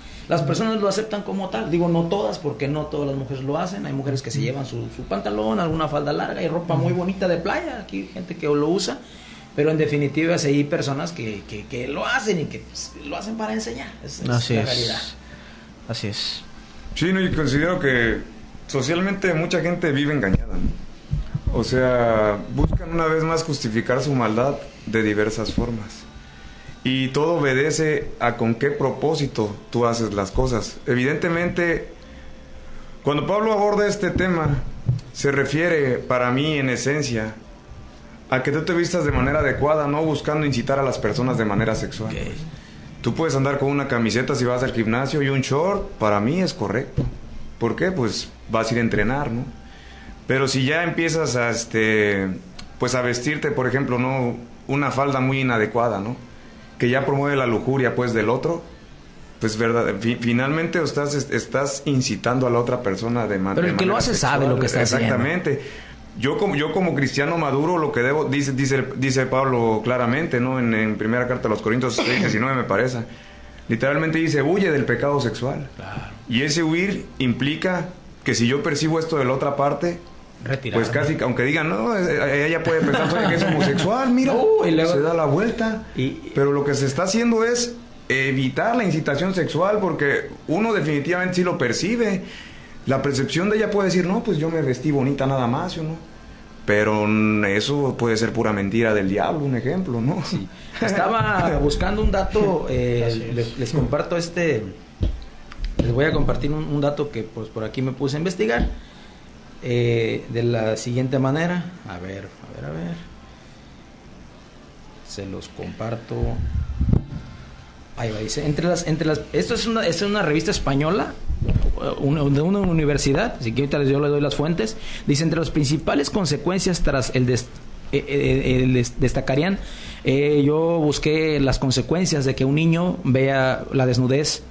lo aceptan como tal, digo no todas, porque no todas las mujeres lo hacen, hay mujeres que se llevan su pantalón, alguna falda larga y ropa muy bonita de playa, aquí hay gente que lo usa, pero en definitiva hay personas que lo hacen y que pues, lo hacen para enseñar, Así la es. realidad. Así es. Sí, no, y considero que socialmente mucha gente vive engañada, ¿no? O sea, buscan una vez más justificar su maldad de diversas formas. Y todo obedece a con qué propósito tú haces las cosas. Evidentemente, cuando Pablo aborda este tema, se refiere, para mí, en esencia, a que tú te vistas de manera adecuada, no buscando incitar a las personas de manera sexual. Okay. Tú puedes andar con una camiseta si vas al gimnasio y un short, para mí es correcto. ¿Por qué? Pues vas a ir a entrenar, ¿no? Pero si ya empiezas a pues a vestirte, por ejemplo, no una falda muy inadecuada, ¿no? Que ya promueve la lujuria pues del otro, pues verdad, finalmente estás incitando a la otra persona de manera. Pero el que lo hace sexual, sabe lo que está haciendo. Exactamente. Yo como cristiano maduro lo que debo, dice Pablo claramente, ¿no? En primera carta a los Corintios 6:19 me parece. Literalmente dice, huye del pecado sexual. Claro. Y ese huir implica que si yo percibo esto de la otra parte, retirarme. Pues casi, aunque digan, no, ella puede pensar que es homosexual, mira, y luego se da la vuelta. Pero lo que se está haciendo es evitar la incitación sexual, porque uno definitivamente sí lo percibe. La percepción de ella puede decir, no, pues yo me vestí bonita nada más, ¿no? Pero eso puede ser pura mentira del diablo, un ejemplo, ¿no? Sí. Estaba buscando un dato, les comparto les voy a compartir un dato que pues por aquí me puse a investigar. De la siguiente manera, a ver, se los comparto. Ahí va, dice, esto es una revista española, de una universidad, así que ahorita yo le doy las fuentes. Dice, entre las principales consecuencias tras destacarían, yo busqué las consecuencias de que un niño vea la desnudez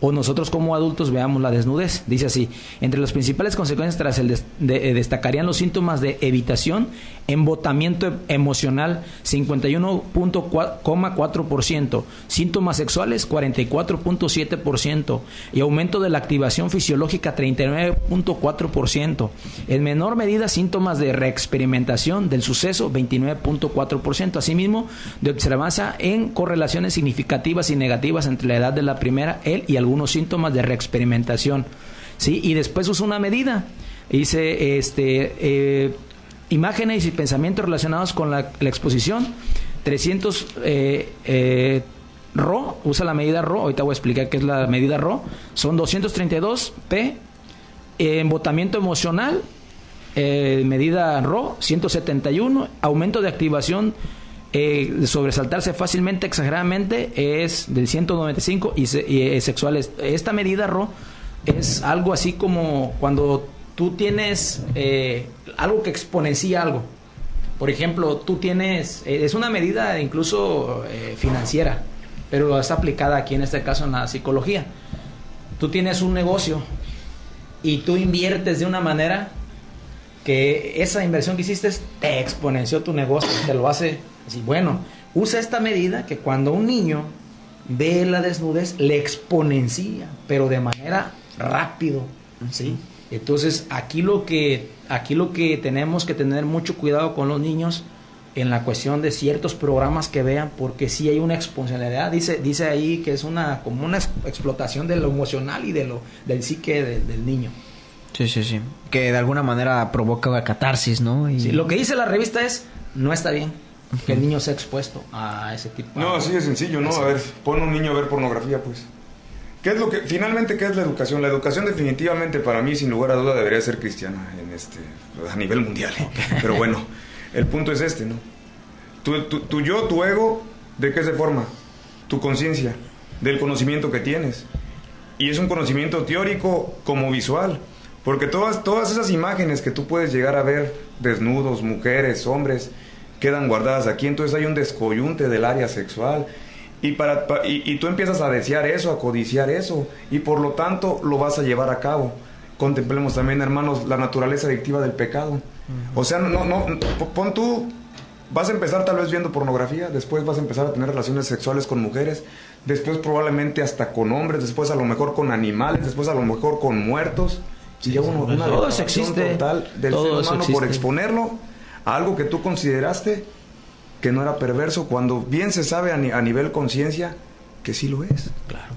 o nosotros como adultos veamos la desnudez. Dice así, entre las principales consecuencias tras destacarían los síntomas de evitación, embotamiento emocional 51.4%, síntomas sexuales 44.7% y aumento de la activación fisiológica 39.4%. En menor medida síntomas de reexperimentación del suceso 29.4%. Asimismo, de observancia en correlaciones significativas y negativas entre la edad de la primera, él y algunos síntomas de reexperimentación. ¿Sí? Y después usa una medida. Dice, imágenes y pensamientos relacionados con la exposición, 300 RO, usa la medida RO, ahorita voy a explicar qué es la medida RO, son 232 P, embotamiento emocional, medida RO, 171, aumento de activación, sobresaltarse fácilmente, exageradamente, es del 195 y sexuales. Esta medida RO es algo así como cuando tú tienes algo que exponencia algo. Por ejemplo, tú tienes, es una medida incluso financiera, pero es aplicada aquí en este caso en la psicología. Tú tienes un negocio y tú inviertes de una manera que esa inversión que hiciste te exponenció tu negocio, te lo hace así. Bueno, usa esta medida que cuando un niño ve la desnudez le exponencia, pero de manera rápido, ¿sí? Entonces aquí lo que tenemos que tener mucho cuidado con los niños en la cuestión de ciertos programas que vean, porque sí hay una exponencialidad. Dice ahí que es como una explotación de lo emocional y del psique del niño. Sí. Que de alguna manera provoca catarsis, ¿no? Y... Sí, lo que dice la revista es, no está bien que el niño sea expuesto a ese tipo de... No, así de sencillo, ¿no? A ver, pon un niño a ver pornografía, pues. ¿Qué es finalmente, qué es la educación? La educación definitivamente para mí, sin lugar a duda, debería ser cristiana a nivel mundial. Okay. Pero bueno, el punto es ¿no? Tu ego, ¿de qué se forma? Tu conciencia, del conocimiento que tienes. Y es un conocimiento teórico como visual. Porque todas esas imágenes que tú puedes llegar a ver, desnudos, mujeres, hombres, quedan guardadas aquí. Entonces hay un descoyunte del área sexual. Y tú empiezas a desear eso, a codiciar eso, y por lo tanto lo vas a llevar a cabo. Contemplemos también, hermanos, la naturaleza adictiva del pecado. O sea, pon tú, vas a empezar tal vez viendo pornografía, después vas a empezar a tener relaciones sexuales con mujeres, después probablemente hasta con hombres, después a lo mejor con animales, después a lo mejor con muertos. Y ya una depravación total del ser humano por exponerlo a algo que tú consideraste que no era perverso, cuando bien se sabe a nivel conciencia que sí lo es. Claro.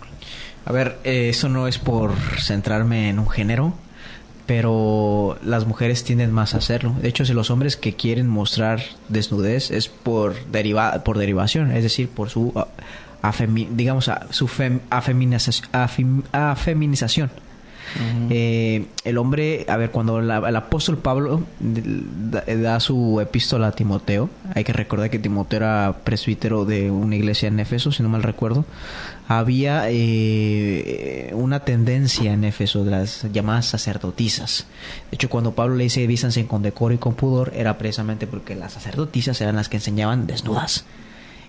A ver, eso no es por centrarme en un género, pero las mujeres tienden más a hacerlo. De hecho, si los hombres que quieren mostrar desnudez es por derivación, es decir, por su afeminización. Uh-huh. El hombre, a ver, cuando el apóstol Pablo da su epístola a Timoteo, hay que recordar que Timoteo era presbítero de una iglesia en Éfeso, si no mal recuerdo. Había una tendencia en Éfeso de las llamadas sacerdotisas. De hecho, cuando Pablo le dice vístanse con decoro y con pudor, era precisamente porque las sacerdotisas eran las que enseñaban desnudas.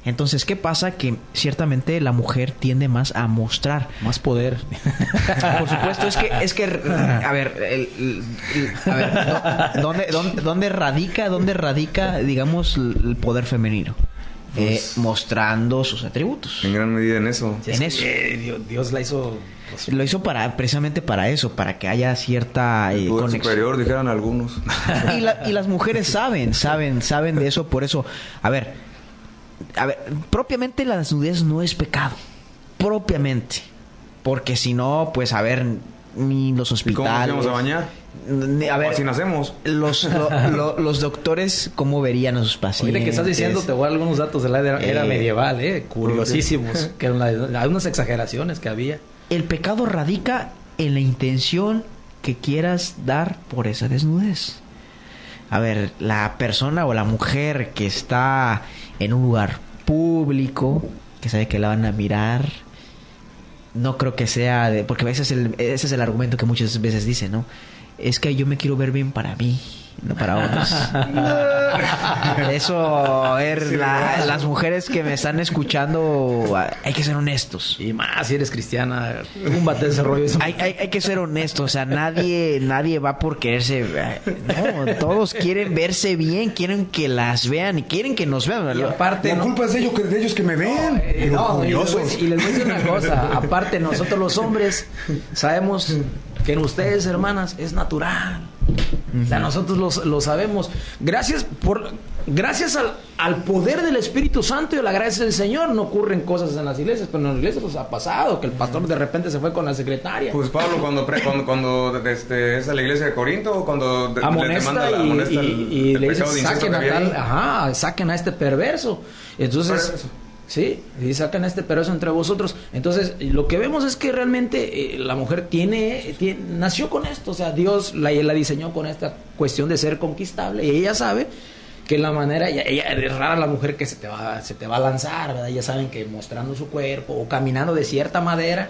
Entonces, ¿qué pasa? Que ciertamente la mujer tiende más a mostrar. Más poder. Por supuesto, es que a ver, ¿dónde radica, digamos, el poder femenino? Mostrando sus atributos. En gran medida en eso. En eso. Dios la hizo... Lo hizo precisamente para eso, para que haya cierta conexión superior, dijeran algunos. Y las mujeres saben de eso, por eso, a ver, propiamente la desnudez no es pecado, propiamente, porque si no, pues a ver, ni los hospitales. ¿Cómo nos vamos a bañar? A ver, así nacemos. Los doctores, ¿cómo verían a sus pacientes? Oye, que estás diciendo, te voy a dar algunos datos de la era medieval, curiosísimos, que hay unas exageraciones que había. El pecado radica en la intención que quieras dar por esa desnudez. A ver, la persona o la mujer que está en un lugar público, que sabe que la van a mirar, no creo que sea porque ese es el argumento que muchas veces dicen, ¿no? Es que yo me quiero ver bien para mí, no para otros. Eso es las mujeres que me están escuchando, hay que ser honestos. Y más si eres cristiana, túmbate ese rollo. Hay que ser honestos, o sea, nadie va por quererse. No, todos quieren verse bien, quieren que las vean y quieren que nos vean. Y aparte, la culpa es de ellos que me ven. Y les voy a decir una cosa, aparte nosotros los hombres sabemos que en ustedes, hermanas, es natural. O sea, nosotros lo sabemos. Gracias al poder del Espíritu Santo y a la gracia del Señor no ocurren cosas en las iglesias, pero en las iglesias pues ha pasado que el pastor de repente se fue con la secretaria. Pues Pablo cuando es a la iglesia de Corinto, cuando amonesta y le dice saquen a este perverso. Entonces sí, y sacan a este perverso entre vosotros. Entonces, lo que vemos es que realmente la mujer nació con esto. O sea, Dios la diseñó con esta cuestión de ser conquistable. Y ella sabe que la manera... Ella es rara la mujer que se te va a lanzar, ¿verdad? Ya saben que mostrando su cuerpo o caminando de cierta manera,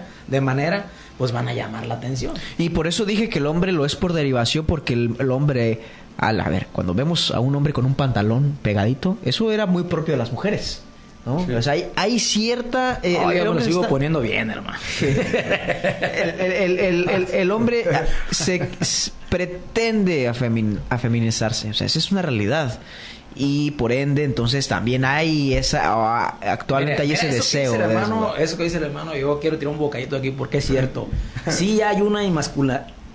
pues van a llamar la atención. Y por eso dije que el hombre lo es por derivación, porque el hombre... A ver, cuando vemos a un hombre con un pantalón pegadito, eso era muy propio de las mujeres, ¿no? Sí. O sea, hay cierta... yo me lo sigo poniendo bien, hermano. El hombre se pretende afeminizarse. O sea, esa es una realidad. Y por ende, entonces también hay actualmente hay ese deseo. Eso que dice el hermano, yo quiero tirar un bocadito aquí porque es cierto. Sí hay una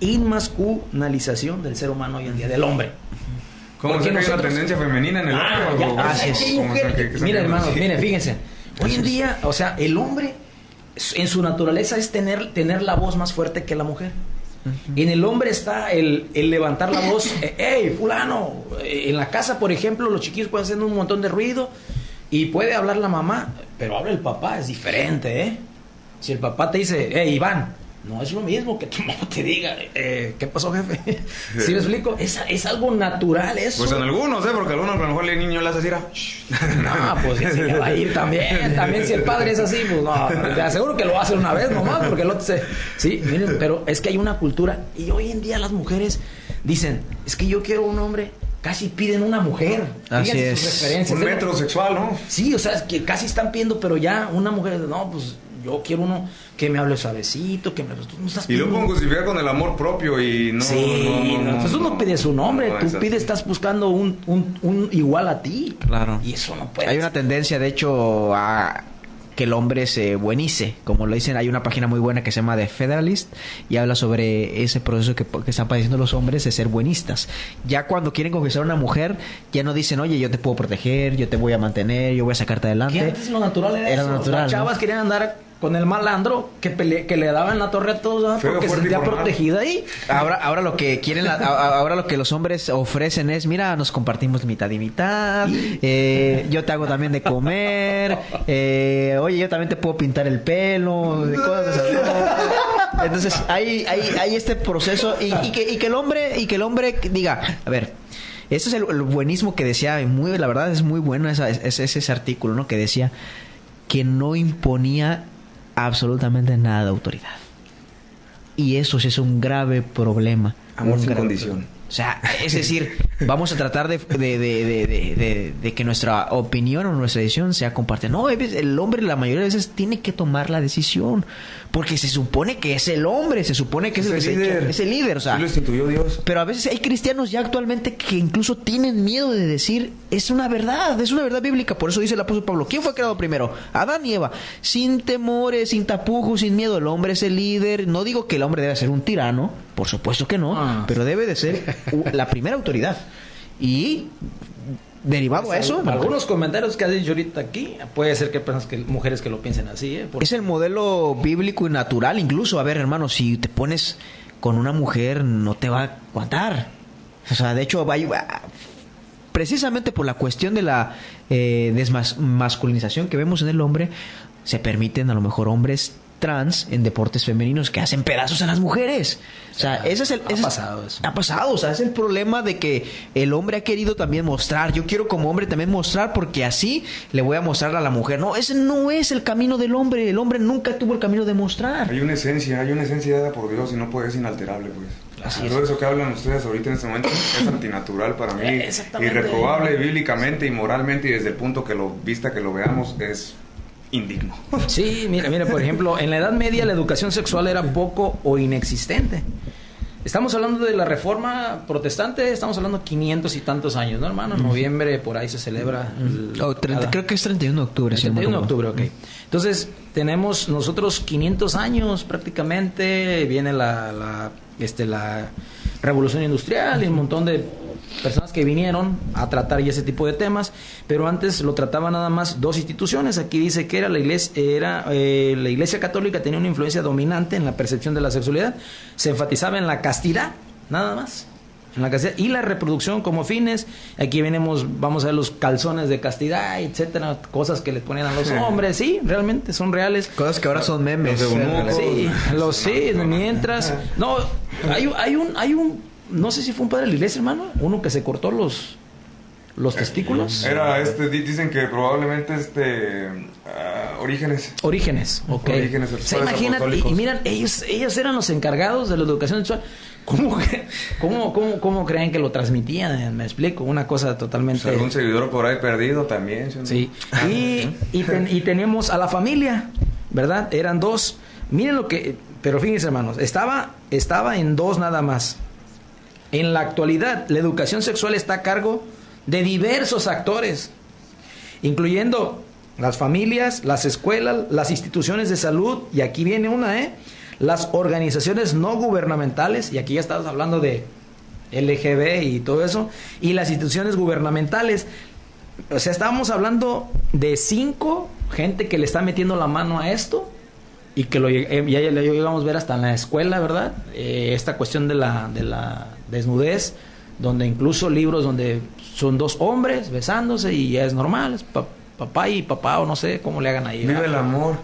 inmasculinización del ser humano hoy en día, del hombre. ¿Cómo se ve una tendencia femenina en el hombre? Mira, hermanos, fíjense. Hoy en día, o sea, el hombre en su naturaleza es tener la voz más fuerte que la mujer. En el hombre está el levantar la voz. ¡Ey, fulano! En la casa, por ejemplo, los chiquillos pueden hacer un montón de ruido y puede hablar la mamá, pero habla el papá, es diferente, ¿eh? Si el papá te dice, ¡Ey, Iván! No es lo mismo que tu mamá te diga, ¿qué pasó, jefe? ¿Sí me explico? Es algo natural eso. Pues en algunos, porque algunos a lo mejor el niño le hace así. No, pues así le va a ir también. También si el padre es así, pues no, te aseguro que lo va a hacer una vez nomás, porque el otro sí, miren, pero es que hay una cultura, y hoy en día las mujeres dicen, es que yo quiero un hombre, casi piden una mujer. Así es. Un metrosexual, ¿no? Sí, o sea, es que casi están pidiendo, pero ya una mujer, no, pues yo quiero uno que me hable suavecito, que me hable... Y lo pongo cosificar con el amor propio y no... Sí, entonces tú no pides un hombre, tú pides, estás buscando un igual a ti. Claro. Y eso no puede Hay ser. una tendencia, de hecho, a que el hombre se buenice, como lo dicen. Hay una página muy buena que se llama The Federalist y habla sobre ese proceso que están padeciendo los hombres de ser buenistas. Ya cuando quieren conquistar a una mujer, ya no dicen, oye, yo te puedo proteger, yo te voy a mantener, yo voy a sacarte adelante. Que antes lo natural era Lo eso. natural, Las chavas querían andar con el malandro que le daban la torre a todos, ¿no? Porque se sentía protegida ahí. Ahora lo que quieren, ahora lo que los hombres ofrecen es, mira, nos compartimos mitad y mitad, yo te hago también de comer, oye, yo también te puedo pintar el pelo, de cosas de esas. Entonces hay este proceso y que el hombre diga, a ver, ese es el buenismo que decía, la verdad es muy bueno ese artículo, ¿no? Que decía que no imponía absolutamente nada de autoridad. Y eso sí es un grave problema. Amor sin condición. O sea, es decir, vamos a tratar de que nuestra opinión o nuestra decisión sea compartida. No, el hombre la mayoría de veces tiene que tomar la decisión. Porque se supone que es el hombre, se supone que es el líder. O sea, sí lo instituyó Dios. Pero a veces hay cristianos ya actualmente que incluso tienen miedo de decir, es una verdad bíblica. Por eso dice el apóstol Pablo, ¿quién fue creado primero? Adán y Eva. Sin temores, sin tapujos, sin miedo. El hombre es el líder. No digo que el hombre debe ser un tirano, por supuesto que no, pero debe de ser la primera autoridad. Y derivado a eso, algunos comentarios que has dicho ahorita aquí, puede ser que personas mujeres que lo piensen así, es el modelo bíblico y natural. Incluso, a ver, hermano, si te pones con una mujer, no te va a aguantar. O sea, de hecho, precisamente por la cuestión de la desmasculinización que vemos en el hombre, se permiten a lo mejor hombres trans en deportes femeninos que hacen pedazos a las mujeres. O sea, ha pasado. O sea, es el problema de que el hombre ha querido también mostrar. Yo quiero como hombre también mostrar porque así le voy a mostrar a la mujer. No, ese no es el camino del hombre. El hombre nunca tuvo el camino de mostrar. Hay una esencia dada por Dios y no puede ser inalterable, pues. Así todo eso que hablan ustedes ahorita en este momento es antinatural para mí, irreprobable bíblicamente y moralmente, y desde el punto que lo veamos es indigno. Sí, mira, por ejemplo, en la Edad Media la educación sexual era poco o inexistente. Estamos hablando de la Reforma Protestante, estamos hablando de 500 y tantos años, ¿no, hermano? En noviembre por ahí se celebra. Creo que es 31 de octubre. 31 de octubre, ok. Entonces, tenemos nosotros 500 años prácticamente, viene la Revolución Industrial y un montón de personas que vinieron a tratar ya ese tipo de temas, pero antes lo trataban nada más dos instituciones. Aquí dice que la Iglesia Católica tenía una influencia dominante en la percepción de la sexualidad, se enfatizaba en la castidad, nada más, en la castidad y la reproducción como fines. Aquí vamos a ver los calzones de castidad, etcétera, cosas que le ponían a los hombres, sí, realmente son reales, cosas que ahora son memes. Mientras no hay un no sé si fue un padre de la iglesia, hermano, uno que se cortó los testículos. Dicen que probablemente Orígenes. Ok. Orígenes, Imagínate, y miran, ellos eran los encargados de la educación sexual. ¿Cómo creen que lo transmitían? Me explico, una cosa totalmente... Pues algún seguidor por ahí perdido también. Sí. Y tenemos a la familia, ¿verdad? Eran dos. Miren lo que... Pero fíjense, hermanos, estaba en dos nada más. En la actualidad, la educación sexual está a cargo de diversos actores, incluyendo las familias, las escuelas, las instituciones de salud, y aquí viene las organizaciones no gubernamentales, y aquí ya estamos hablando de LGB y todo eso, y las instituciones gubernamentales. O sea, estábamos hablando de 5 gente que le está metiendo la mano a esto, y que ya lo llegamos a ver hasta en la escuela, ¿verdad? Esta cuestión de la desnudez, donde incluso libros donde son dos hombres besándose y ya es normal, es papá y papá, o no sé cómo le hagan ahí. Vive el amor.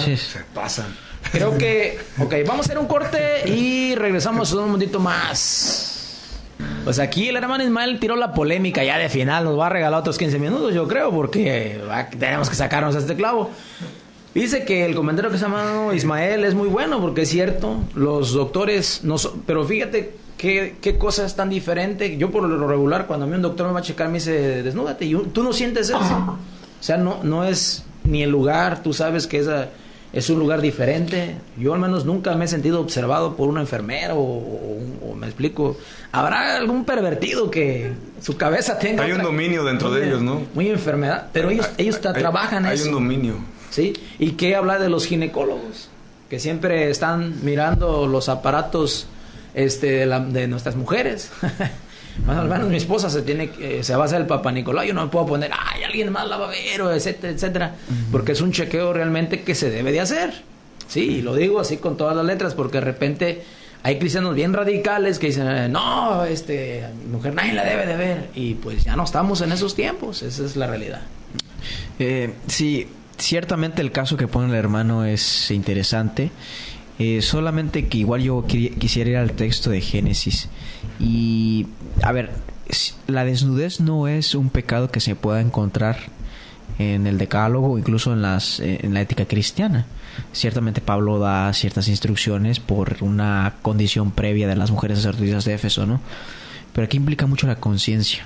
Se pasan. Creo que, vamos a hacer un corte y regresamos un momentito más. Pues aquí el hermano Ismael tiró la polémica ya de final, nos va a regalar otros 15 minutos, yo creo, porque tenemos que sacarnos este clavo. Dice que el comentario que se llama Ismael es muy bueno, porque es cierto, los doctores no son, pero fíjate qué cosa es tan diferente. Yo por lo regular, cuando a mí un doctor me va a checar, me dice, desnúdate, y tú no sientes eso. O sea, no es ni el lugar, tú sabes que es un lugar diferente. Yo al menos nunca me he sentido observado por una enfermera o me explico. Habrá algún pervertido que su cabeza tenga... Hay un dominio dentro de ellos, ¿no? Muy enfermedad, pero ellos trabajan eso. Hay un dominio. ¿Sí? ¿Y qué habla de los ginecólogos? Que siempre están mirando los aparatos de nuestras mujeres. Más al menos mi esposa se va a hacer el Papá Nicolau. Yo no me puedo poner, ay, alguien más la va a ver, etcétera, etcétera. Porque es un chequeo realmente que se debe de hacer. Sí, y lo digo así con todas las letras, porque de repente hay cristianos bien radicales que dicen, no, mujer nadie la debe de ver. Y pues ya no estamos en esos tiempos, esa es la realidad. Sí, ciertamente el caso que pone el hermano es interesante. Solamente que igual yo quisiera ir al texto de Génesis. Y, a ver, la desnudez no es un pecado que se pueda encontrar en el Decálogo o incluso en la ética cristiana. Ciertamente Pablo da ciertas instrucciones por una condición previa de las mujeres sacerdotisas de Éfeso, ¿no? Pero aquí implica mucho la conciencia.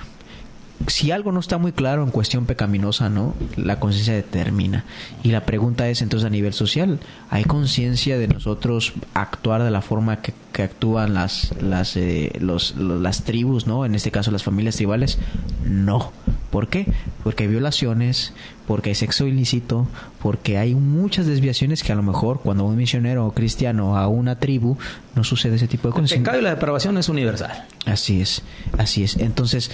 Si algo no está muy claro en cuestión pecaminosa, ¿no? La conciencia determina. Y la pregunta es entonces a nivel social, ¿hay conciencia de nosotros actuar de la forma que actúan las tribus, ¿no? En este caso las familias tribales. No. ¿Por qué? Porque hay violaciones, porque hay sexo ilícito, porque hay muchas desviaciones que a lo mejor cuando un misionero cristiano a una tribu no sucede ese tipo de cosas. El pecado y la depravación es universal. Así es. Entonces,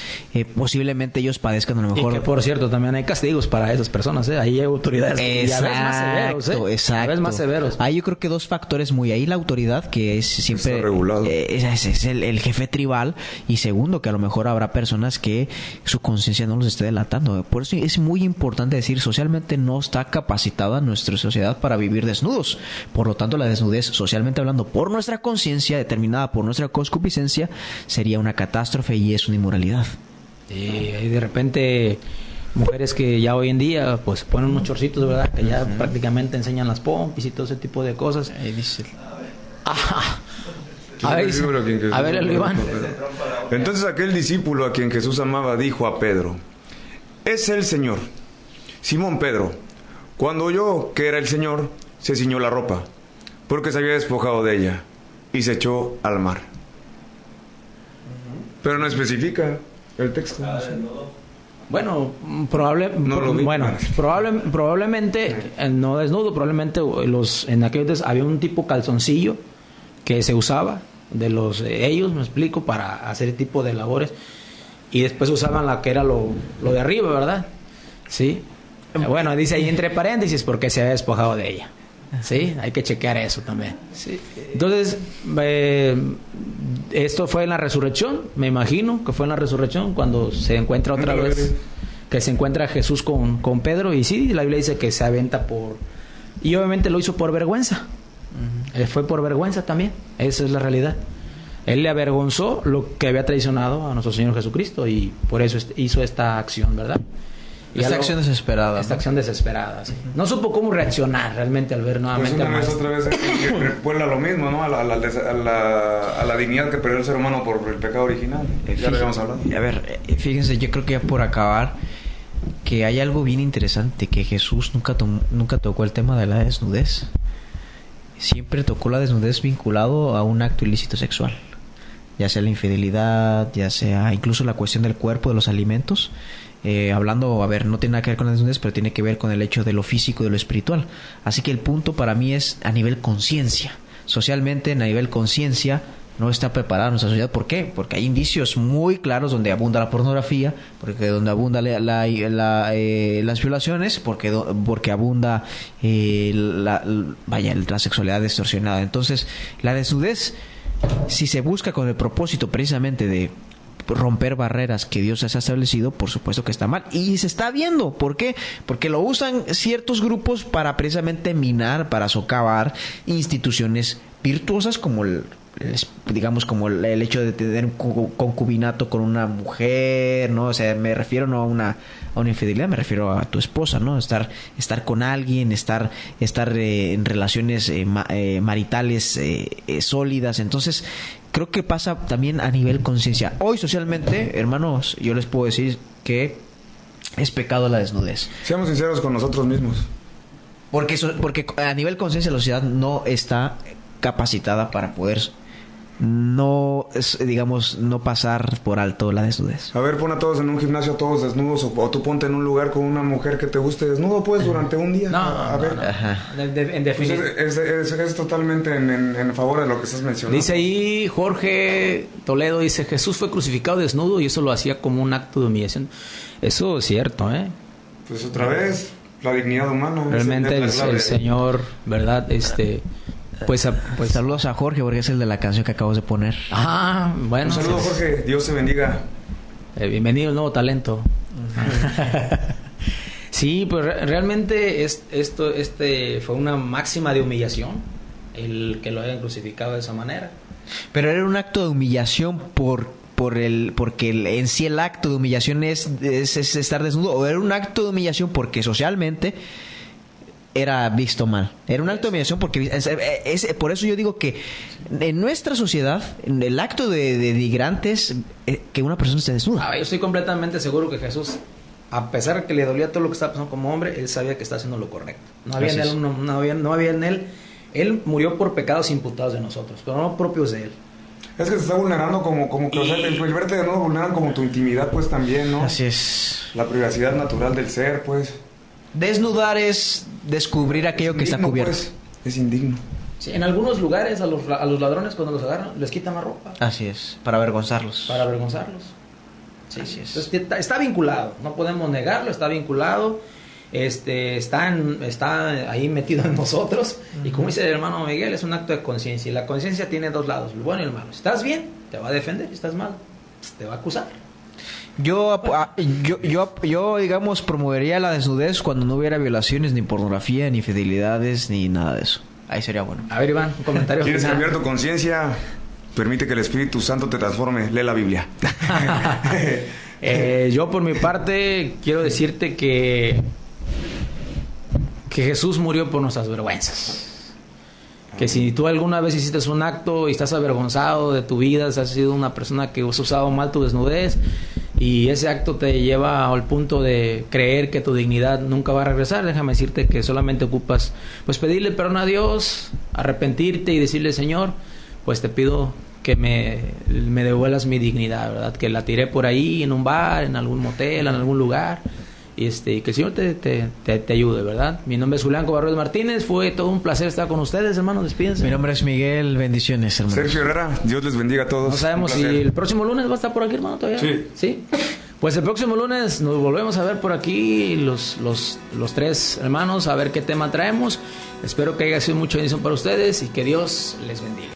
posiblemente ellos padezcan a lo mejor... Y que, por cierto, también hay castigos para esas personas, ¿eh? Ahí hay autoridades exacto, ya ves más severos, ¿eh? Exacto. Ya ves más severos. Ahí yo creo que dos factores muy... Ahí la autoridad, que es siempre... Está regulado. Es el jefe tribal. Y segundo, que a lo mejor habrá personas que su conciencia no los esté delatando. Por eso es muy importante decir, socialmente no está capacitada nuestra sociedad para vivir desnudos. Por lo tanto, la desnudez, socialmente hablando, por nuestra conciencia, determinada por nuestra concupiscencia, sería una catástrofe y es una inmoralidad. Y de repente mujeres que ya hoy en día pues ponen unos chorcitos, ¿verdad? Que ya prácticamente enseñan las pompis y todo ese tipo de cosas. A ver, Iván. Entonces aquel discípulo a quien Jesús amaba dijo a Pedro: es el Señor. Simón Pedro, cuando oyó que era el Señor, se ciñó la ropa, porque se había despojado de ella, y se echó al mar. Pero no especifica el texto. Bueno, probablemente no desnudo, probablemente en aquellos había un tipo calzoncillo que se usaba de ellos, me explico, para hacer ese tipo de labores, y después usaban la que era lo de arriba, ¿verdad? Sí. Bueno, dice ahí entre paréntesis porque se había despojado de ella. Sí, hay que chequear eso también. Sí. Entonces, esto fue en la resurrección, me imagino que fue en la resurrección cuando se encuentra otra vez, que se encuentra Jesús con Pedro, y sí, la Biblia dice que se aventa y obviamente lo hizo por vergüenza. Fue por vergüenza también, esa es la realidad. Él le avergonzó lo que había traicionado a nuestro Señor Jesucristo y por eso hizo esta acción, ¿verdad? Esta acción desesperada. Esta acción desesperada, sí. No supo cómo reaccionar realmente al ver nuevamente pues otra vez recuerda lo mismo, ¿no? A la dignidad que perdió el ser humano por el pecado original. Ya lo habíamos hablado. A ver, fíjense, yo creo que ya por acabar, que hay algo bien interesante, que Jesús nunca tocó el tema de la desnudez. Siempre tocó la desnudez vinculado a un acto ilícito sexual. Ya sea la infidelidad, ya sea incluso la cuestión del cuerpo, de los alimentos. Hablando, a ver, no tiene nada que ver con la desnudez, pero tiene que ver con el hecho de lo físico y de lo espiritual. Así que el punto para mí es a nivel conciencia. Socialmente, a nivel conciencia, no está preparada nuestra sociedad. ¿Por qué? Porque hay indicios muy claros donde abunda la pornografía, porque donde abunda las violaciones, porque abunda la sexualidad distorsionada. Entonces, la desnudez, si se busca con el propósito precisamente de romper barreras que Dios ha establecido, por supuesto que está mal. Y se está viendo. ¿Por qué? Porque lo usan ciertos grupos para precisamente minar, para socavar instituciones virtuosas como el hecho de tener un concubinato con una mujer, ¿no? O sea, me refiero no a una infidelidad, me refiero a tu esposa, ¿no? Estar con alguien, estar en relaciones maritales sólidas. Entonces, creo que pasa también a nivel conciencia. Hoy socialmente, hermanos, yo les puedo decir que es pecado la desnudez. Seamos sinceros con nosotros mismos. Porque a nivel conciencia la sociedad no está capacitada para poder no pasar por alto la desnudez. A ver, pon a todos en un gimnasio, todos desnudos, o tú ponte en un lugar con una mujer que te guste desnudo, pues, durante un día. A ver. En definitiva. Pues es totalmente en favor de lo que estás mencionando. Dice ahí Jorge Toledo, dice, Jesús fue crucificado desnudo y eso lo hacía como un acto de humillación. Eso es cierto, ¿eh? Pues otra vez, la dignidad humana. Realmente el Señor, ¿verdad? Pues saludos a Jorge, porque es el de la canción que acabas de poner. Bueno. Un saludo, Jorge. Dios te bendiga. Bienvenido al nuevo talento. Sí, pues realmente esto fue una máxima de humillación, el que lo hayan crucificado de esa manera. Pero era un acto de humillación porque en sí el acto de humillación es estar desnudo, o era un acto de humillación porque socialmente era visto mal. Era un acto de humillación porque por eso yo digo que en nuestra sociedad el acto de denigrante es que una persona esté desnuda. Yo estoy completamente seguro que Jesús, a pesar de que le dolía todo lo que estaba pasando como hombre, él sabía que estaba haciendo lo correcto. No había en él murió por pecados imputados de nosotros, pero no propios de él. Es que se está vulnerando como que, o sea, el verte de nuevo vulneran como tu intimidad, pues, también, ¿no? Así es. La privacidad natural del ser, pues. Desnudar es descubrir aquello que está cubierto. Pues, es indigno. Sí, en algunos lugares a los ladrones cuando los agarran les quitan la ropa. Así es, para avergonzarlos. Sí, así es. Entonces, está vinculado, no podemos negarlo, está vinculado. Está ahí metido en nosotros. Y como dice el hermano Miguel, es un acto de conciencia. Y la conciencia tiene dos lados, el bueno y el malo. Si estás bien, te va a defender. Si estás mal, te va a acusar. Yo digamos, promovería la desnudez cuando no hubiera violaciones, ni pornografía, ni fidelidades, ni nada de eso. Ahí sería bueno. A ver, Iván, un comentario. ¿Quieres cambiar tu conciencia? Permite que el Espíritu Santo te transforme. Lee la Biblia. Yo, por mi parte, quiero decirte que Jesús murió por nuestras vergüenzas. Que si tú alguna vez hiciste un acto y estás avergonzado de tu vida, has sido una persona que has usado mal tu desnudez, y ese acto te lleva al punto de creer que tu dignidad nunca va a regresar, déjame decirte que solamente ocupas pues pedirle perdón a Dios, arrepentirte y decirle: Señor, pues te pido que me devuelvas mi dignidad, ¿verdad? Que la tiré por ahí en un bar, en algún motel, en algún lugar. Y que el Señor te ayude, ¿verdad? Mi nombre es Julián Covarrubias Martínez. Fue todo un placer estar con ustedes, hermanos. Despídense. Mi nombre es Miguel. Bendiciones, hermano. Sergio Herrera. Dios les bendiga a todos. No sabemos si el próximo lunes va a estar por aquí, hermano, todavía. Sí. Pues el próximo lunes nos volvemos a ver por aquí los tres hermanos, a ver qué tema traemos. Espero que haya sido mucha bendición para ustedes y que Dios les bendiga.